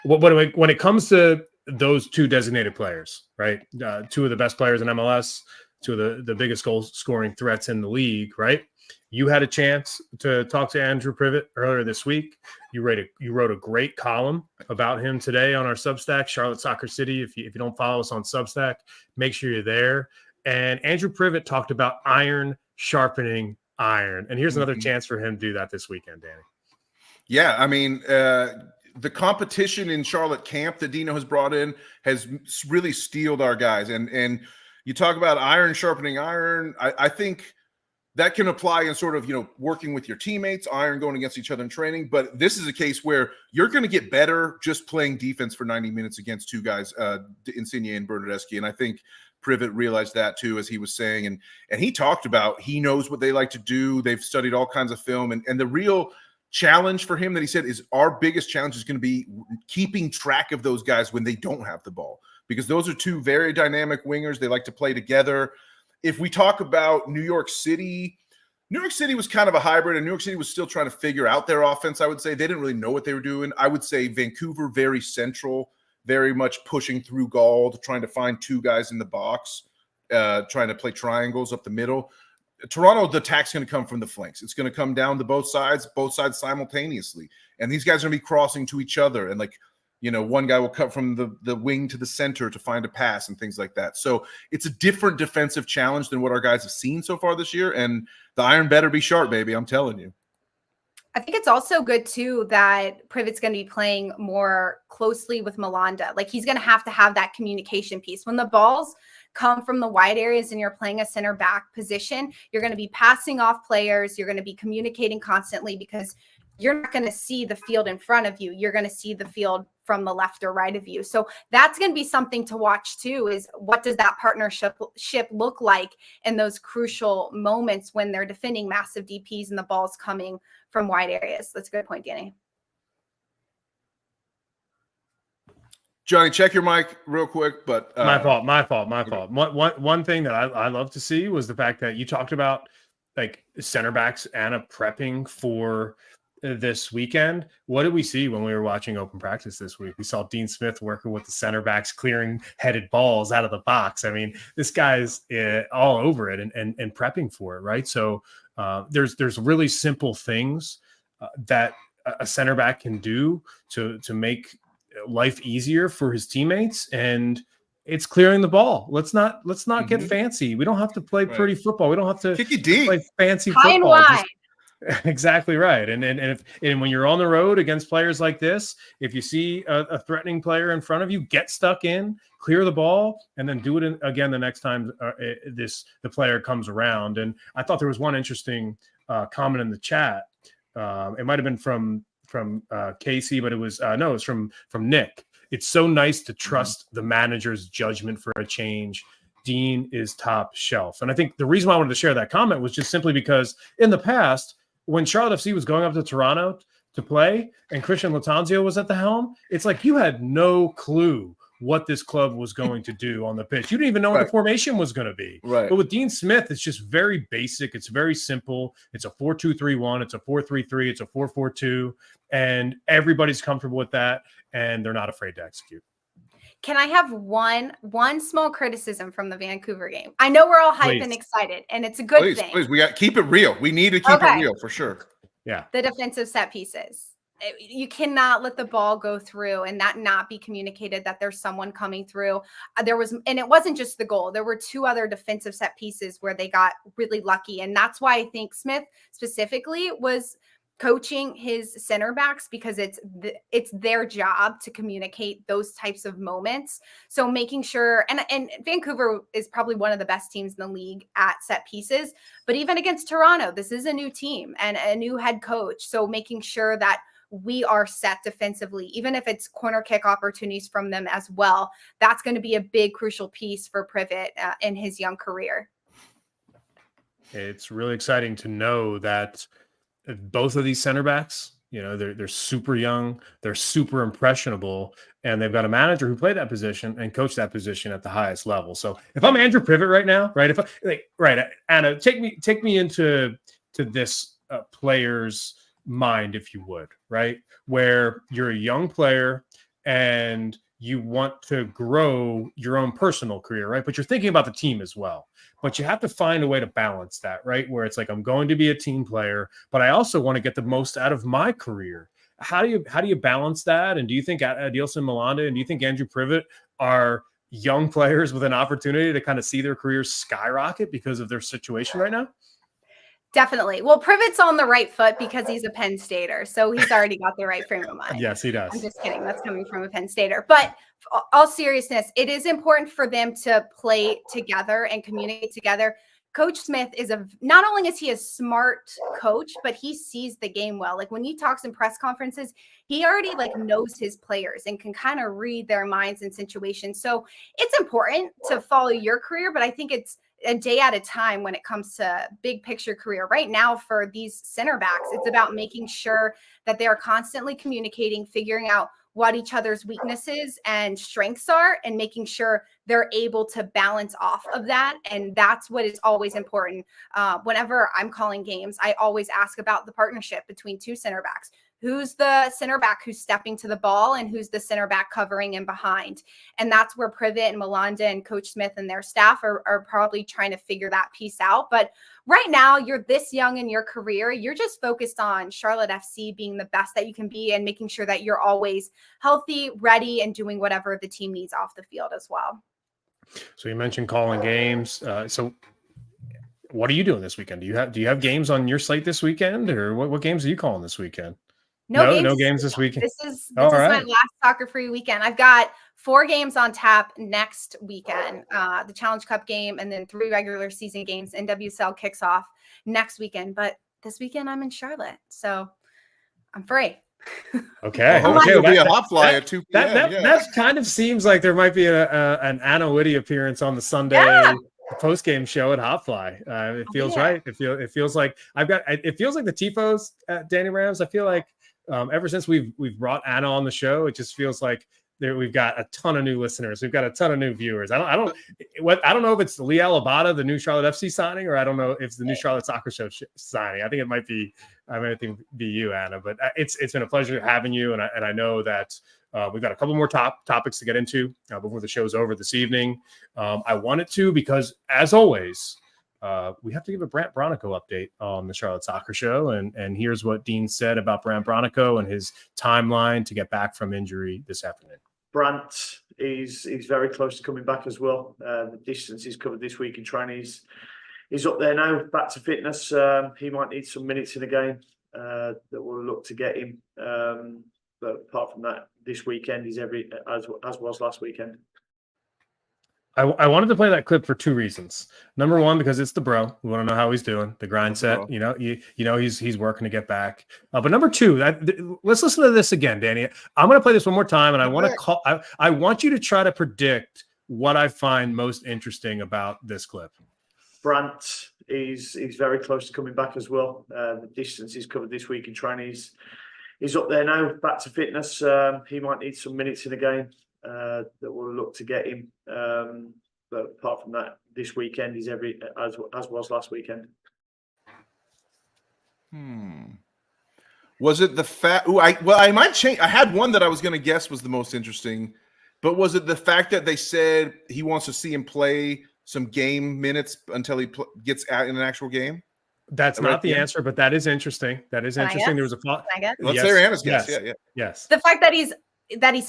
When it comes to those two designated players, right? Two of the best players in MLS, two of the biggest goal scoring threats in the league, right? You had a chance to talk to Andrew Privet earlier this week. You wrote a great column about him today on our Substack, Charlotte Soccer City. If you don't follow us on Substack, make sure you're there. And Andrew Privet talked about iron sharpening iron. And here's another chance for him to do that this weekend, Danny. Yeah, I mean, the competition in Charlotte camp that Dino has brought in has really steeled our guys. And you talk about iron sharpening iron. I think that can apply in sort of, working with your teammates, iron going against each other in training. But this is a case where you're going to get better just playing defense for 90 minutes against two guys, Insigne and Bernadeschi. And I think Privet realized that too, as he was saying, and he talked about he knows what they like to do. They've studied all kinds of film, and the real challenge for him that he said is our biggest challenge is going to be keeping track of those guys when they don't have the ball, because those are two very dynamic wingers. They like to play together. If we talk about New York City was kind of a hybrid, and New York City was still trying to figure out their offense. I would say they didn't really know what they were doing. I would say Vancouver, very central, very much pushing through Gauld, trying to find two guys in the box, trying to play triangles up the middle. Toronto, the attack's going to come from the flanks. It's going to come down to both sides simultaneously. And these guys are going to be crossing to each other. And one guy will cut from the wing to the center to find a pass and things like that. So it's a different defensive challenge than what our guys have seen so far this year. And the iron better be sharp, baby. I'm telling you. I think it's also good too that Privet's going to be playing more closely with Malanda. Like he's going to have that communication piece. When the balls come from the wide areas and you're playing a center back position, you're going to be passing off players. You're going to be communicating constantly because you're not going to see the field in front of you. You're going to see the field from the left or right of you. So that's going to be something to watch too, is what does that partnership look like in those crucial moments when they're defending massive DPs and the ball's coming from wide areas. That's a good point, Danny. Johnny, check your mic real quick. But my fault. One thing that I love to see was the fact that you talked about like center backs Anna prepping for this weekend. What did we see when we were watching open practice this week? We saw Dean Smith working with the center backs, clearing headed balls out of the box. I mean, this guy's all over it and prepping for it, right? So there's really simple things that a center back can do to make life easier for his teammates, and it's clearing the ball. Let's not get fancy. We don't have to play pretty football. We don't have to kick it deep. Play fancy high football. And wide. Exactly right. And when you're on the road against players like this, if you see a threatening player in front of you, get stuck in, clear the ball, and then do it again the next time the player comes around. And I thought there was one interesting comment in the chat. It might have been from Casey, but it was from Nick. It's so nice to trust the manager's judgment for a change. Dean is top shelf. And I think the reason why I wanted to share that comment was just simply because in the past, when Charlotte FC was going up to Toronto to play and Christian Latanzio was at the helm, it's like you had no clue what this club was going to do on the pitch. You didn't even know what the formation was going to be. Right. But with Dean Smith, it's just very basic. It's very simple. It's a 4-2-3-1. It's a 4-3-3. It's a 4-4-2. And everybody's comfortable with that, and they're not afraid to execute. Can I have one small criticism from the Vancouver game? I know we're all hyped and excited, and it's a good thing. Please, we got keep it real. We need to keep it real for sure. Yeah. The defensive set pieces. You cannot let the ball go through and that not be communicated that there's someone coming through. And it wasn't just the goal. There were two other defensive set pieces where they got really lucky. And that's why I think Smith specifically was coaching his center backs, because it's their job to communicate those types of moments. So making sure, and Vancouver is probably one of the best teams in the league at set pieces, but even against Toronto, this is a new team and a new head coach. So making sure that we are set defensively, even if it's corner kick opportunities from them as well, that's going to be a big crucial piece for Privet in his young career. It's really exciting to know that both of these center backs, they're super young, they're super impressionable, and they've got a manager who played that position and coached that position at the highest level. So if I'm Andrew Privet right now, right, Anna, take me into this player's mind, if you would, right, where you're a young player and you want to grow your own personal career, right? But you're thinking about the team as well. But you have to find a way to balance that, right? Where it's like, I'm going to be a team player, but I also want to get the most out of my career. How do you balance that? And do you think Adilson Malanda and do you think Andrew Privet are young players with an opportunity to kind of see their careers skyrocket because of their situation right now? Definitely. Well, Privet's on the right foot because he's a Penn Stater. So he's already got the right frame of mind. Yes, he does. I'm just kidding. That's coming from a Penn Stater. But all seriousness, it is important for them to play together and communicate together. Coach Smith not only is he a smart coach, but he sees the game well. Like when he talks in press conferences, he already knows his players and can kind of read their minds and situations. So it's important to follow your career, but I think it's a day at a time when it comes to big picture career. Right now for these center backs, it's about making sure that they are constantly communicating, figuring out what each other's weaknesses and strengths are, and making sure they're able to balance off of that. And that's what is always important. Whenever I'm calling games, I always ask about the partnership between two center backs. who's the center back who's stepping to the ball and who's the center back covering in behind. And that's where Privet and Melanda and Coach Smith and their staff are probably trying to figure that piece out. But right now, you're this young in your career. You're just focused on Charlotte FC being the best that you can be and making sure that you're always healthy, ready, and doing whatever the team needs off the field as well. So you mentioned calling games. So what are you doing this weekend? Do you have games on your slate this weekend, or what games are you calling this weekend? No games this weekend. This is my last soccer-free weekend. I've got 4 games on tap next weekend. The Challenge Cup game, and then 3 regular season games. NWSL kicks off next weekend, but this weekend I'm in Charlotte, so I'm free. Okay. Well, okay. it'll be a hot fly at 2 p.m. That kind of seems like there might be an Anna Witte appearance on the Sunday post game show at Hot Fly. It feels right. It feels like it feels like the tifos at Danny Rams. I feel like ever since we've brought Anna on the show, it just feels like we've got a ton of new listeners. We've got a ton of new viewers. I don't know if it's the Liel Abada, the new Charlotte FC signing, or I don't know if it's the new Charlotte Soccer Show signing. I think it might be you, Anna. But it's been a pleasure having you, and I know that we've got a couple more topics to get into before the show's over this evening. I wanted to because, as always, we have to give a Brandt Bronico update on the Charlotte Soccer Show, and here's what Dean said about Brandt Bronico and his timeline to get back from injury this afternoon. Brandt is very close to coming back as well. The distance he's covered this week in training he's up there now, back to fitness. He might need some minutes in a game that will look to get him. But apart from that, this weekend is as was last weekend. I wanted to play that clip for 2 reasons. Number one, because it's the bro. We want to know how he's doing. The grind set, he's working to get back. But number 2, let's listen to this again, Danny. I'm going to play this one more time, and I want to I want you to try to predict what I find most interesting about this clip. Brandt is very close to coming back as well. The distance he's covered this week in training he's up there now, back to fitness. He might need some minutes in a game that will look to get him. But apart from that, this weekend is as was last weekend. Was it the fact? I might change. I had one that I was going to guess was the most interesting, but was it the fact that they said he wants to see him play some game minutes until he gets out in an actual game? That's not the answer, but that is interesting. That is interesting. There was a thought. Let's hear Anna's guess. Yes. The fact that he's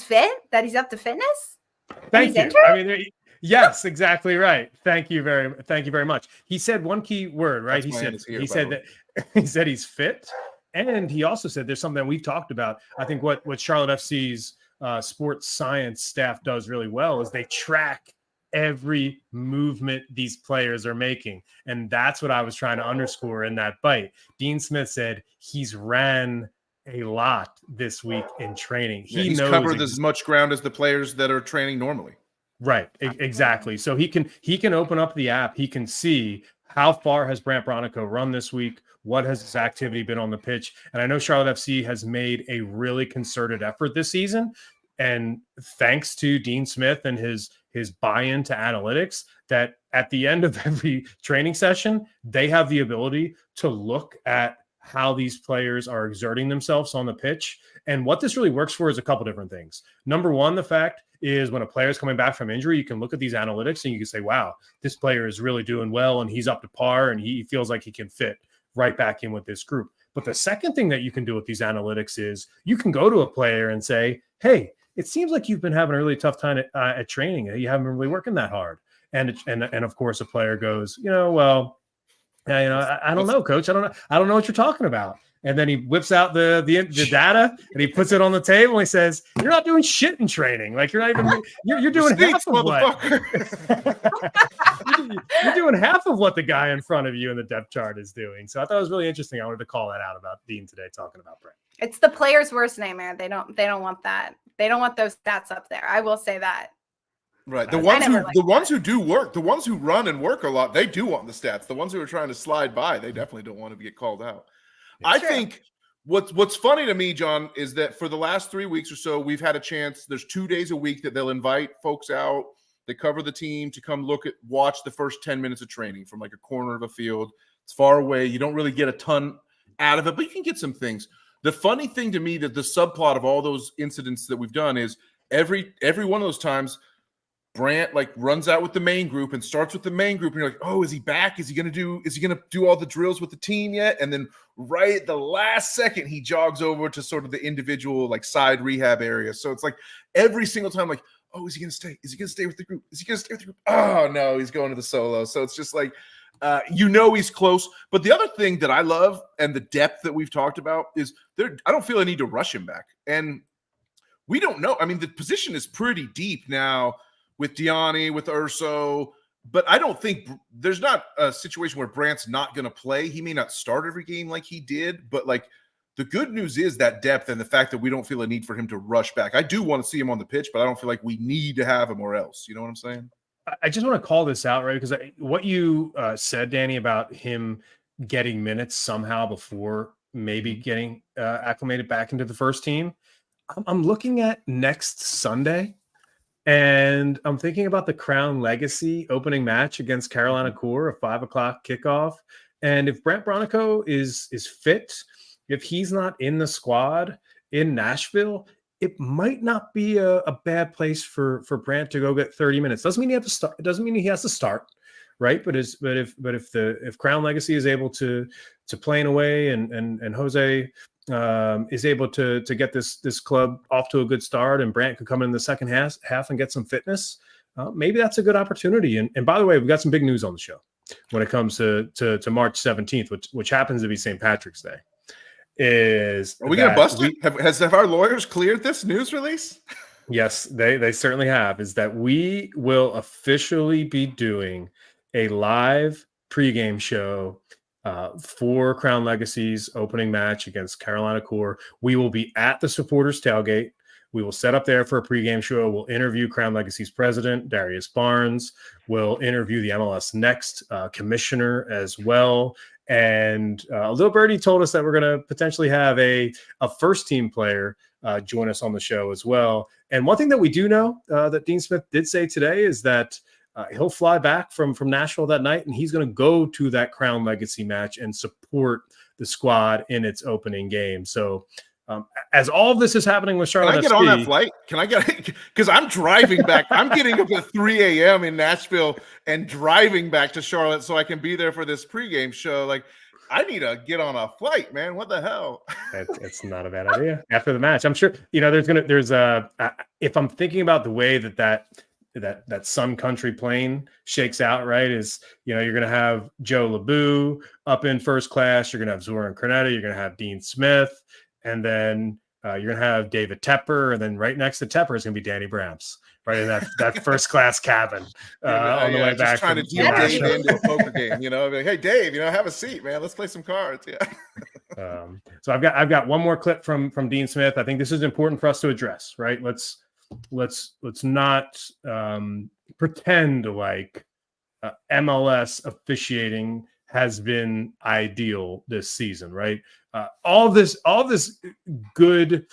fit, that he's up to fitness. Thank you. I mean, yes, exactly right. Thank you very much. He said one key word, right? He said he's fit, and he also said there's something that we've talked about. I think what Charlotte FC's sports science staff does really well is they track every movement these players are making, and that's what I was trying to underscore in that bite. Dean Smith said he's ran a lot this week in training. He's covered as much ground as the players that are training normally. Right, exactly. So he can open up the app. He can see how far has Brandt Bronico run this week. What has his activity been on the pitch? And I know Charlotte FC has made a really concerted effort this season. And thanks to Dean Smith and his buy-in to analytics, that at the end of every training session, they have the ability to look at how these players are exerting themselves on the pitch. And what this really works for is a couple different things. Number one, the fact is when a player is coming back from injury, you can look at these analytics and you can say, wow, this player is really doing well and he's up to par and he feels like he can fit right back in with this group. But the second thing that you can do with these analytics is you can go to a player and say, hey, it seems like you've been having a really tough time at training. You haven't been really working that hard. And of course, a player goes, I don't know, coach. I don't know what you're talking about. And then he whips out the data and he puts it on the table and he says, you're not doing shit in training. Like you're not even, you're doing half of what you're doing half of what the guy in front of you in the depth chart is doing. So I thought it was really interesting. I wanted to call that out about Dean today, talking about Brandt. It's the player's worst nightmare. They don't want that. They don't want those stats up there. I will say that. Right. The ones who do work, the ones who run and work a lot, they do want the stats. The ones who are trying to slide by, they definitely don't want to get called out. I think what's funny to me, John, is that for the last 3 weeks or so, we've had a chance. There's 2 days a week that they'll invite folks out. They cover the team to come watch the first 10 minutes of training from like a corner of a field. It's far away. You don't really get a ton out of it, but you can get some things. The funny thing to me that the subplot of all those incidents that we've done is every one of those times Brandt like runs out with the main group and starts with the main group, and you're like, oh, is he back? Is he gonna do all the drills with the team yet? And then right at the last second, he jogs over to sort of the individual like side rehab area. So it's like every single time, like, oh, is he gonna stay? Is he gonna stay with the group? Is he gonna stay with the group? Oh no, he's going to the solo. So it's just like he's close. But the other thing that I love and the depth that we've talked about is I don't feel a need to rush him back. And we don't know. I mean, the position is pretty deep now with Diani, with Urso, but I don't think there's not a situation where Brandt's not going to play. He may not start every game like he did, but like the good news is that depth and the fact that we don't feel a need for him to rush back. I do want to see him on the pitch, but I don't feel like we need to have him or else. You know what I'm saying? I just want to call this out, right? Because what you said, Danny, about him getting minutes somehow before maybe getting acclimated back into the first team. I'm looking at next Sunday, and I'm thinking about the Crown Legacy opening match against Carolina Core, a 5:00 kickoff. And if Brandt Bronico is fit, if he's not in the squad in Nashville, it might not be a bad place for Brandt to go get 30 minutes. Doesn't mean he has to start. It doesn't mean he has to start, right? But if Crown Legacy is able to play in a way, and Jose is able to get this club off to a good start, and Brandt could come in the second half and get some fitness, maybe that's a good opportunity. And by the way, we've got some big news on the show when it comes to March 17th, which happens to be St. Patrick's Day. Are we going to bust it? Have our lawyers cleared this news release? Yes, they certainly have. Is that we will officially be doing a live pregame show for Crown Legacy's opening match against Carolina Core. We will be at the supporters tailgate. We will set up there for a pregame show. We'll interview Crown Legacy's president, Darius Barnes. We'll interview the MLS Next commissioner as well. And Lil Birdie told us that we're going to potentially have a first team player join us on the show as well. And one thing that we do know that Dean Smith did say today is that he'll fly back from Nashville that night, and he's going to go to that Crown Legacy match and support the squad in its opening game. So as all of this is happening with Charlotte, can I get on that flight? Can I get, because I'm driving back. I'm getting up at 3 a.m. in Nashville and driving back to Charlotte so I can be there for this pregame show. Like, I need to get on a flight, man. What the hell? It's not a bad idea. After the match, I'm sure, if I'm thinking about the way that Sun Country plane shakes out, right, is, you're going to have Joe LeBou up in first class. You're going to have Zoran Krneta. You're going to have Dean Smith. And then you're going to have David Tepper. And then right next to Tepper is going to be Danny Brams, right in that first class cabin on the way back. Trying to deal Dave into a poker game, like, hey, Dave, have a seat, man. Let's play some cards. Yeah. So I've got one more clip from Dean Smith. I think this is important for us to address, right? Let's not pretend like MLS officiating has been ideal this season, right? All this good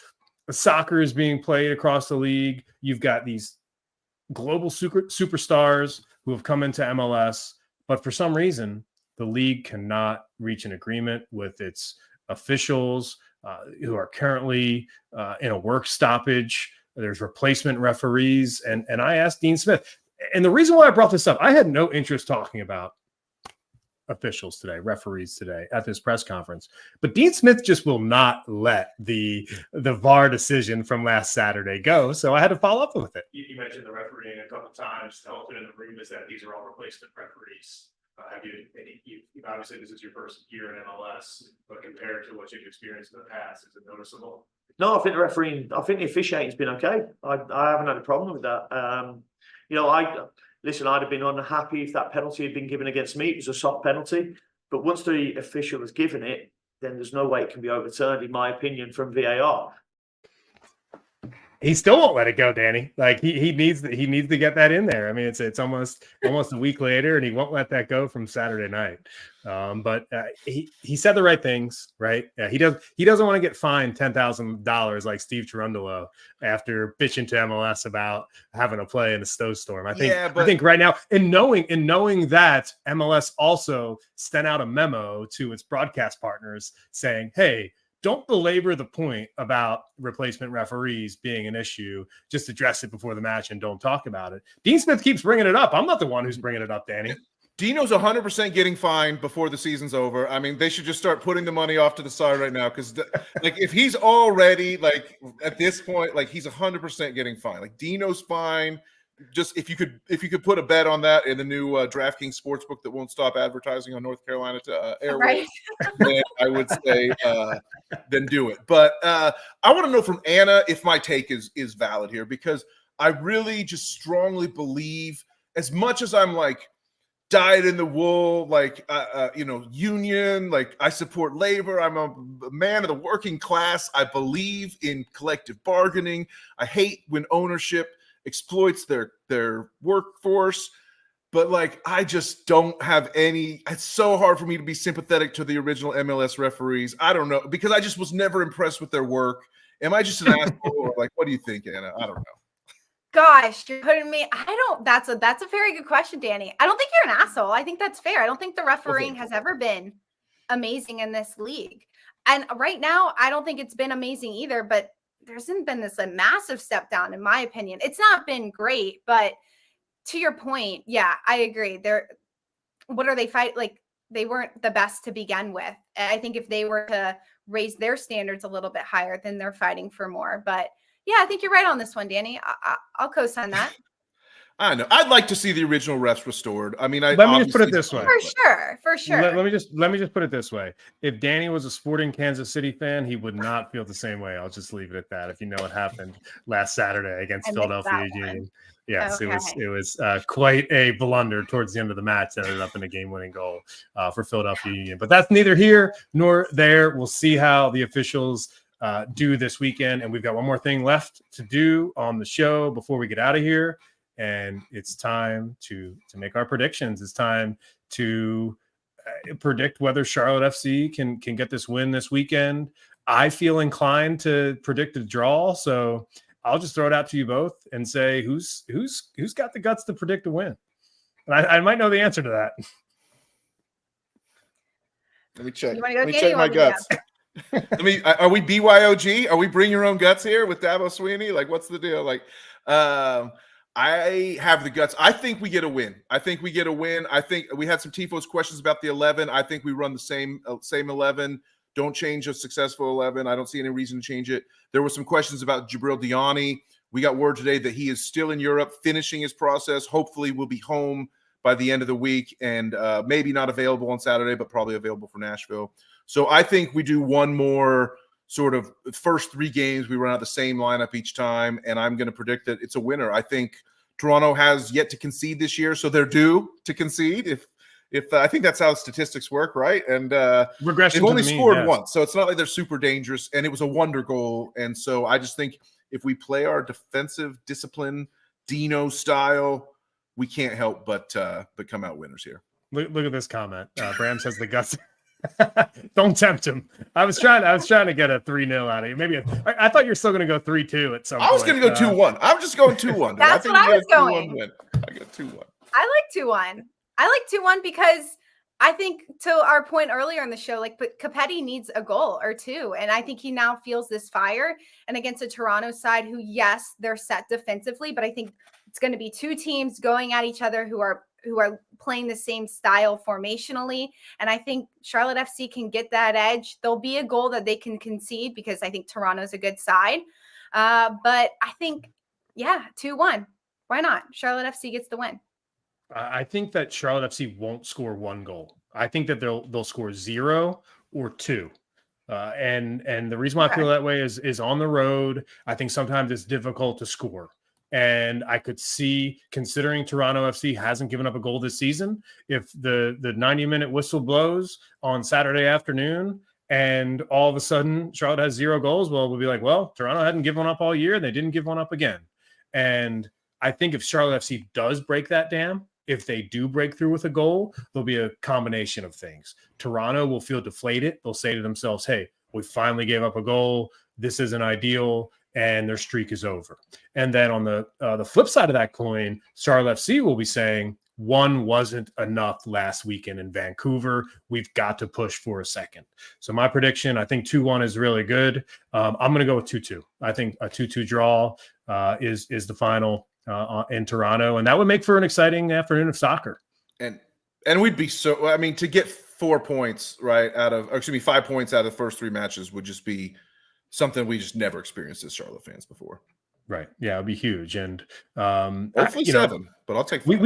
soccer is being played across the league. You've got these global superstars who have come into MLS, but for some reason, the league cannot reach an agreement with its officials who are currently in a work stoppage. There's replacement referees. And I asked Dean Smith, and the reason why I brought this up, I had no interest talking about officials today, referees today at this press conference, but Dean Smith just will not let the VAR decision from last Saturday go. So I had to follow up with it. You mentioned the refereeing a couple of times. The elephant in the room is that these are all replacement referees. Have you obviously this is your first year in MLS, but compared to what you've experienced in the past, is it noticeable? No, I think the officiating's been okay. I haven't had a problem with that. I'd have been unhappy if that penalty had been given against me. It was a soft penalty. But once the official has given it, then there's no way it can be overturned, in my opinion, from VAR. He still won't let it go, Danny. Like he needs to get that in there. I mean, it's almost a week later, and he won't let that go from Saturday night. But he said the right things, right? Yeah, he doesn't want to get fined $10,000 like Steve Cherundolo after bitching to MLS about having to play in a snowstorm. I think right now, in knowing that MLS also sent out a memo to its broadcast partners saying, hey, don't belabor the point about replacement referees being an issue. Just address it before the match and don't talk about it. Dean Smith keeps bringing it up. I'm not the one who's bringing it up, Danny. Dino's 100% getting fined before the season's over. I mean, they should just start putting the money off to the side right now because, like, if he's already, like, at this point, like, he's 100% getting fined. Like, Dino's fine. Just if you could put a bet on that in the new DraftKings sportsbook that won't stop advertising on North Carolina airwaves, Right. then I would say then do it. But I want to know from Anna if my take is valid here, because I really just strongly believe, as much as I'm like dyed in the wool, like union, like I support labor, I'm a man of the working class, I believe in collective bargaining, I hate when ownership exploits their workforce, but like I just don't have any. It's so hard for me to be sympathetic to the original MLS referees. I don't know, because I just was never impressed with their work. Am I just an asshole? Or like, what do you think, Anna? I don't know. Gosh, you're putting me. That's a very good question, Danny. I don't think you're an asshole. I think that's fair. I don't think the refereeing has ever been amazing in this league, and right now I don't think it's been amazing either. But there hasn't been this a massive step down, in my opinion. It's not been great, but to your point, yeah, I agree. What are they fight? Like, they weren't the best to begin with. And I think if they were to raise their standards a little bit higher, then they're fighting for more. But yeah, I think you're right on this one, Danny. I'll co-sign that. I know. I'd like to see the original refs restored. I mean, let me just put it this way. For sure. Let me just put it this way. If Danny was a Sporting Kansas City fan, he would not feel the same way. I'll just leave it at that. If you know what happened last Saturday against Philadelphia Union. Yes, okay. It was quite a blunder towards the end of the match that ended up in a game-winning goal for Philadelphia Union. But that's neither here nor there. We'll see how the officials do this weekend. And we've got one more thing left to do on the show before we get out of here. And it's time to make our predictions. It's time to predict whether Charlotte FC can get this win this weekend. I feel inclined to predict a draw, so I'll just throw it out to you both and say who's got the guts to predict a win. And I might know the answer to that. Let me check. Let me check my guts. Are we BYOG? Are we bring your own guts here with Dabo Sweeney? Like, what's the deal? Like, I have the guts. I think we get a win. I think we had some Tifos questions about the 11. I think we run the same 11. Don't change a successful 11. I don't see any reason to change it. There were some questions about Jibril Diani. We got word today that he is still in Europe, finishing his process. Hopefully we'll be home by the end of the week, and maybe not available on Saturday, but probably available for Nashville. So I think we do one more sort of first 3 games. We run out the same lineup each time, and I'm going to predict that it's a winner. I think Toronto has yet to concede this year, so they're due to concede. If I think that's how statistics work, right? And regression. They've only scored once, so it's not like they're super dangerous. And it was a wonder goal, and so I just think if we play our defensive discipline, Dino style, we can't help but come out winners here. Look at this comment. Bram says the guts. Don't tempt him. I was trying to get a 3-0 out of you. Maybe I thought you were still going to go 3-2 at some point. I was going to go 2-1. I'm just going 2-1. That's what I was going. I got 2-1. I like 2-1 because I think, to our point earlier in the show, like, but Copetti needs a goal or two. And I think he now feels this fire. And against a Toronto side who, yes, they're set defensively, but I think it's going to be 2 teams going at each other who are playing the same style formationally. And I think Charlotte FC can get that edge. There'll be a goal that they can concede because I think Toronto's a good side. But I think, 2-1. Why not? Charlotte FC gets the win. I think that Charlotte FC won't score 1 goal. I think that they'll score 0 or 2. And the reason why I feel that way is on the road. I think sometimes it's difficult to score. And I could see, considering Toronto FC hasn't given up a goal this season, if the 90-minute whistle blows on Saturday afternoon and all of a sudden Charlotte has 0 goals, well, we'll be like, well, Toronto hadn't given one up all year and they didn't give one up again. And I think if Charlotte FC does break that dam, if they do break through with a goal, there'll be a combination of things. Toronto will feel deflated. They'll say to themselves, hey, we finally gave up a goal. This isn't ideal. And their streak is over. And then on the flip side of that coin, Charlotte FC will be saying, one wasn't enough last weekend in Vancouver. We've got to push for a second. So my prediction, I think 2-1 is really good. I'm going to go with 2-2. I think a 2-2 draw is the final in Toronto, and that would make for an exciting afternoon of soccer. And we'd be so, I mean, to get 4 points, right, 5 points out of the first 3 matches would just be something we just never experienced as Charlotte fans before. Right. Yeah, it'd be huge. And hopefully 7, but I'll take 5.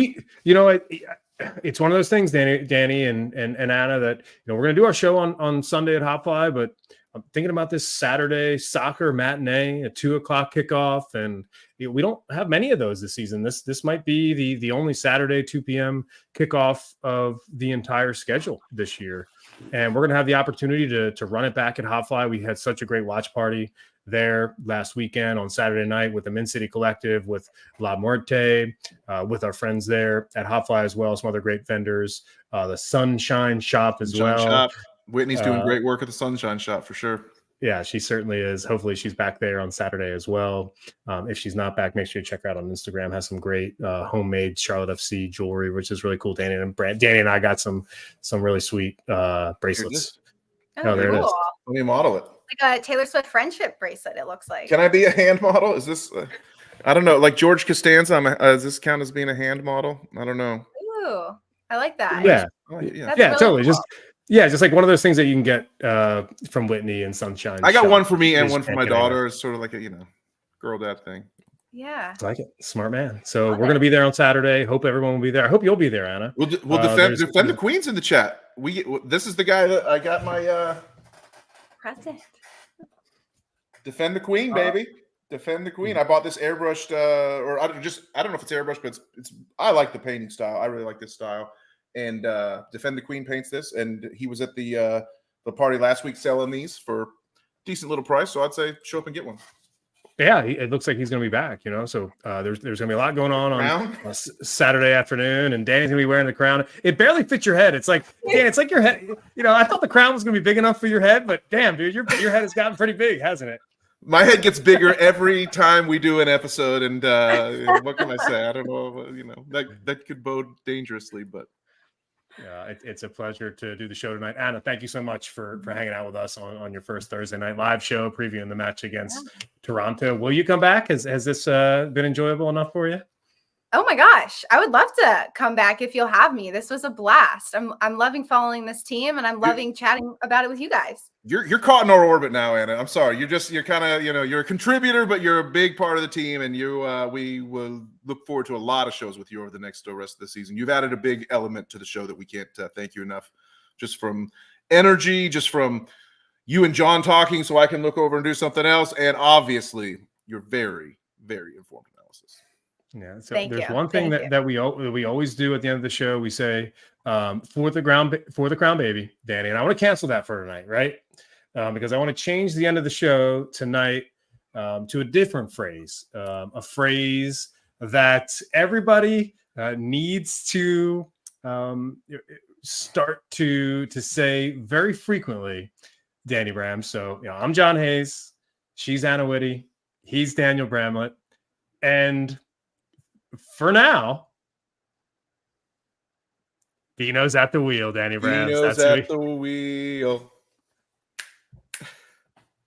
It's one of those things, Danny and Anna, that we're going to do our show on Sunday at Hot Fly, but I'm thinking about this Saturday soccer matinee at 2:00 kickoff, and we don't have many of those this season. This might be the only Saturday 2 p.m. kickoff of the entire schedule this year, and we're going to have the opportunity to run it back at Hot Fly. We had such a great watch party there last weekend on Saturday night with the Min City Collective, with La Muerte, with our friends there at Hot Fly as well, some other great vendors, the Sunshine Shop as well. Whitney's doing great work at the Sunshine Shop for sure. Yeah, she certainly is. Hopefully she's back there on Saturday as well. If she's not back, make sure you check her out on Instagram. Has some great homemade Charlotte FC jewelry, which is really cool. Danny and I got some really sweet bracelets. Oh, there it is. Let me model it. Like a Taylor Swift friendship bracelet, it looks like. Can I be a hand model? Is this, I don't know, like George Costanza, does this count as being a hand model? I don't know. Ooh, I like that. Yeah. Yeah, really totally. Cool. Just like one of those things that you can get from Whitney and Sunshine. I got Shop. one for me and Just one for my can't get daughter. It's sort of like a, girl dad thing. Yeah. I like it. Smart man. So Love we're going to be there on Saturday. Hope everyone will be there. I hope you'll be there, Anna. We'll defend the Queens in the chat. This is the guy that I got my Present. Defend the Queen, baby. Defend the Queen. I bought this airbrushed, I don't know if it's airbrushed, but it's. I like the painting style. I really like this style. And Defend the Queen paints this, and he was at the party last week selling these for a decent little price. So I'd say show up and get one. Yeah, it looks like he's going to be back. So there's going to be a lot going on Saturday afternoon, and Danny's going to be wearing the crown. It barely fits your head. It's like, Dan, it's like your head. I thought the crown was going to be big enough for your head, but damn, dude, your head has gotten pretty big, hasn't it? My head gets bigger every time we do an episode, and what can I say? I don't know. That could bode dangerously, but. Yeah, it's a pleasure to do the show tonight. Anna, thank you so much for hanging out with us on your first Thursday night live show, previewing the match against Toronto. Will you come back? Has this been enjoyable enough for you? Oh my gosh, I would love to come back if you'll have me. This was a blast. I'm loving following this team, and I'm loving chatting about it with you guys. You're caught in our orbit now, Anna. I'm sorry. You're kind of, you're a contributor, but you're a big part of the team, and we will look forward to a lot of shows with you over the next rest of the season. You've added a big element to the show that we can't thank you enough, just from energy, just from you and John talking so I can look over and do something else, and obviously your very, very informed analysis. Yeah. So there's one thing that we always do at the end of the show. We say, for the crown, baby, Danny. And I want to cancel that for tonight, right? Because I want to change the end of the show tonight to a different phrase, a phrase that everybody needs to start to say very frequently, Danny Bram. So, I'm John Hayes. She's Anna Witte. He's Daniel Bramlette. And for now, Dino's at the wheel, Danny Bram. Dino's at the wheel.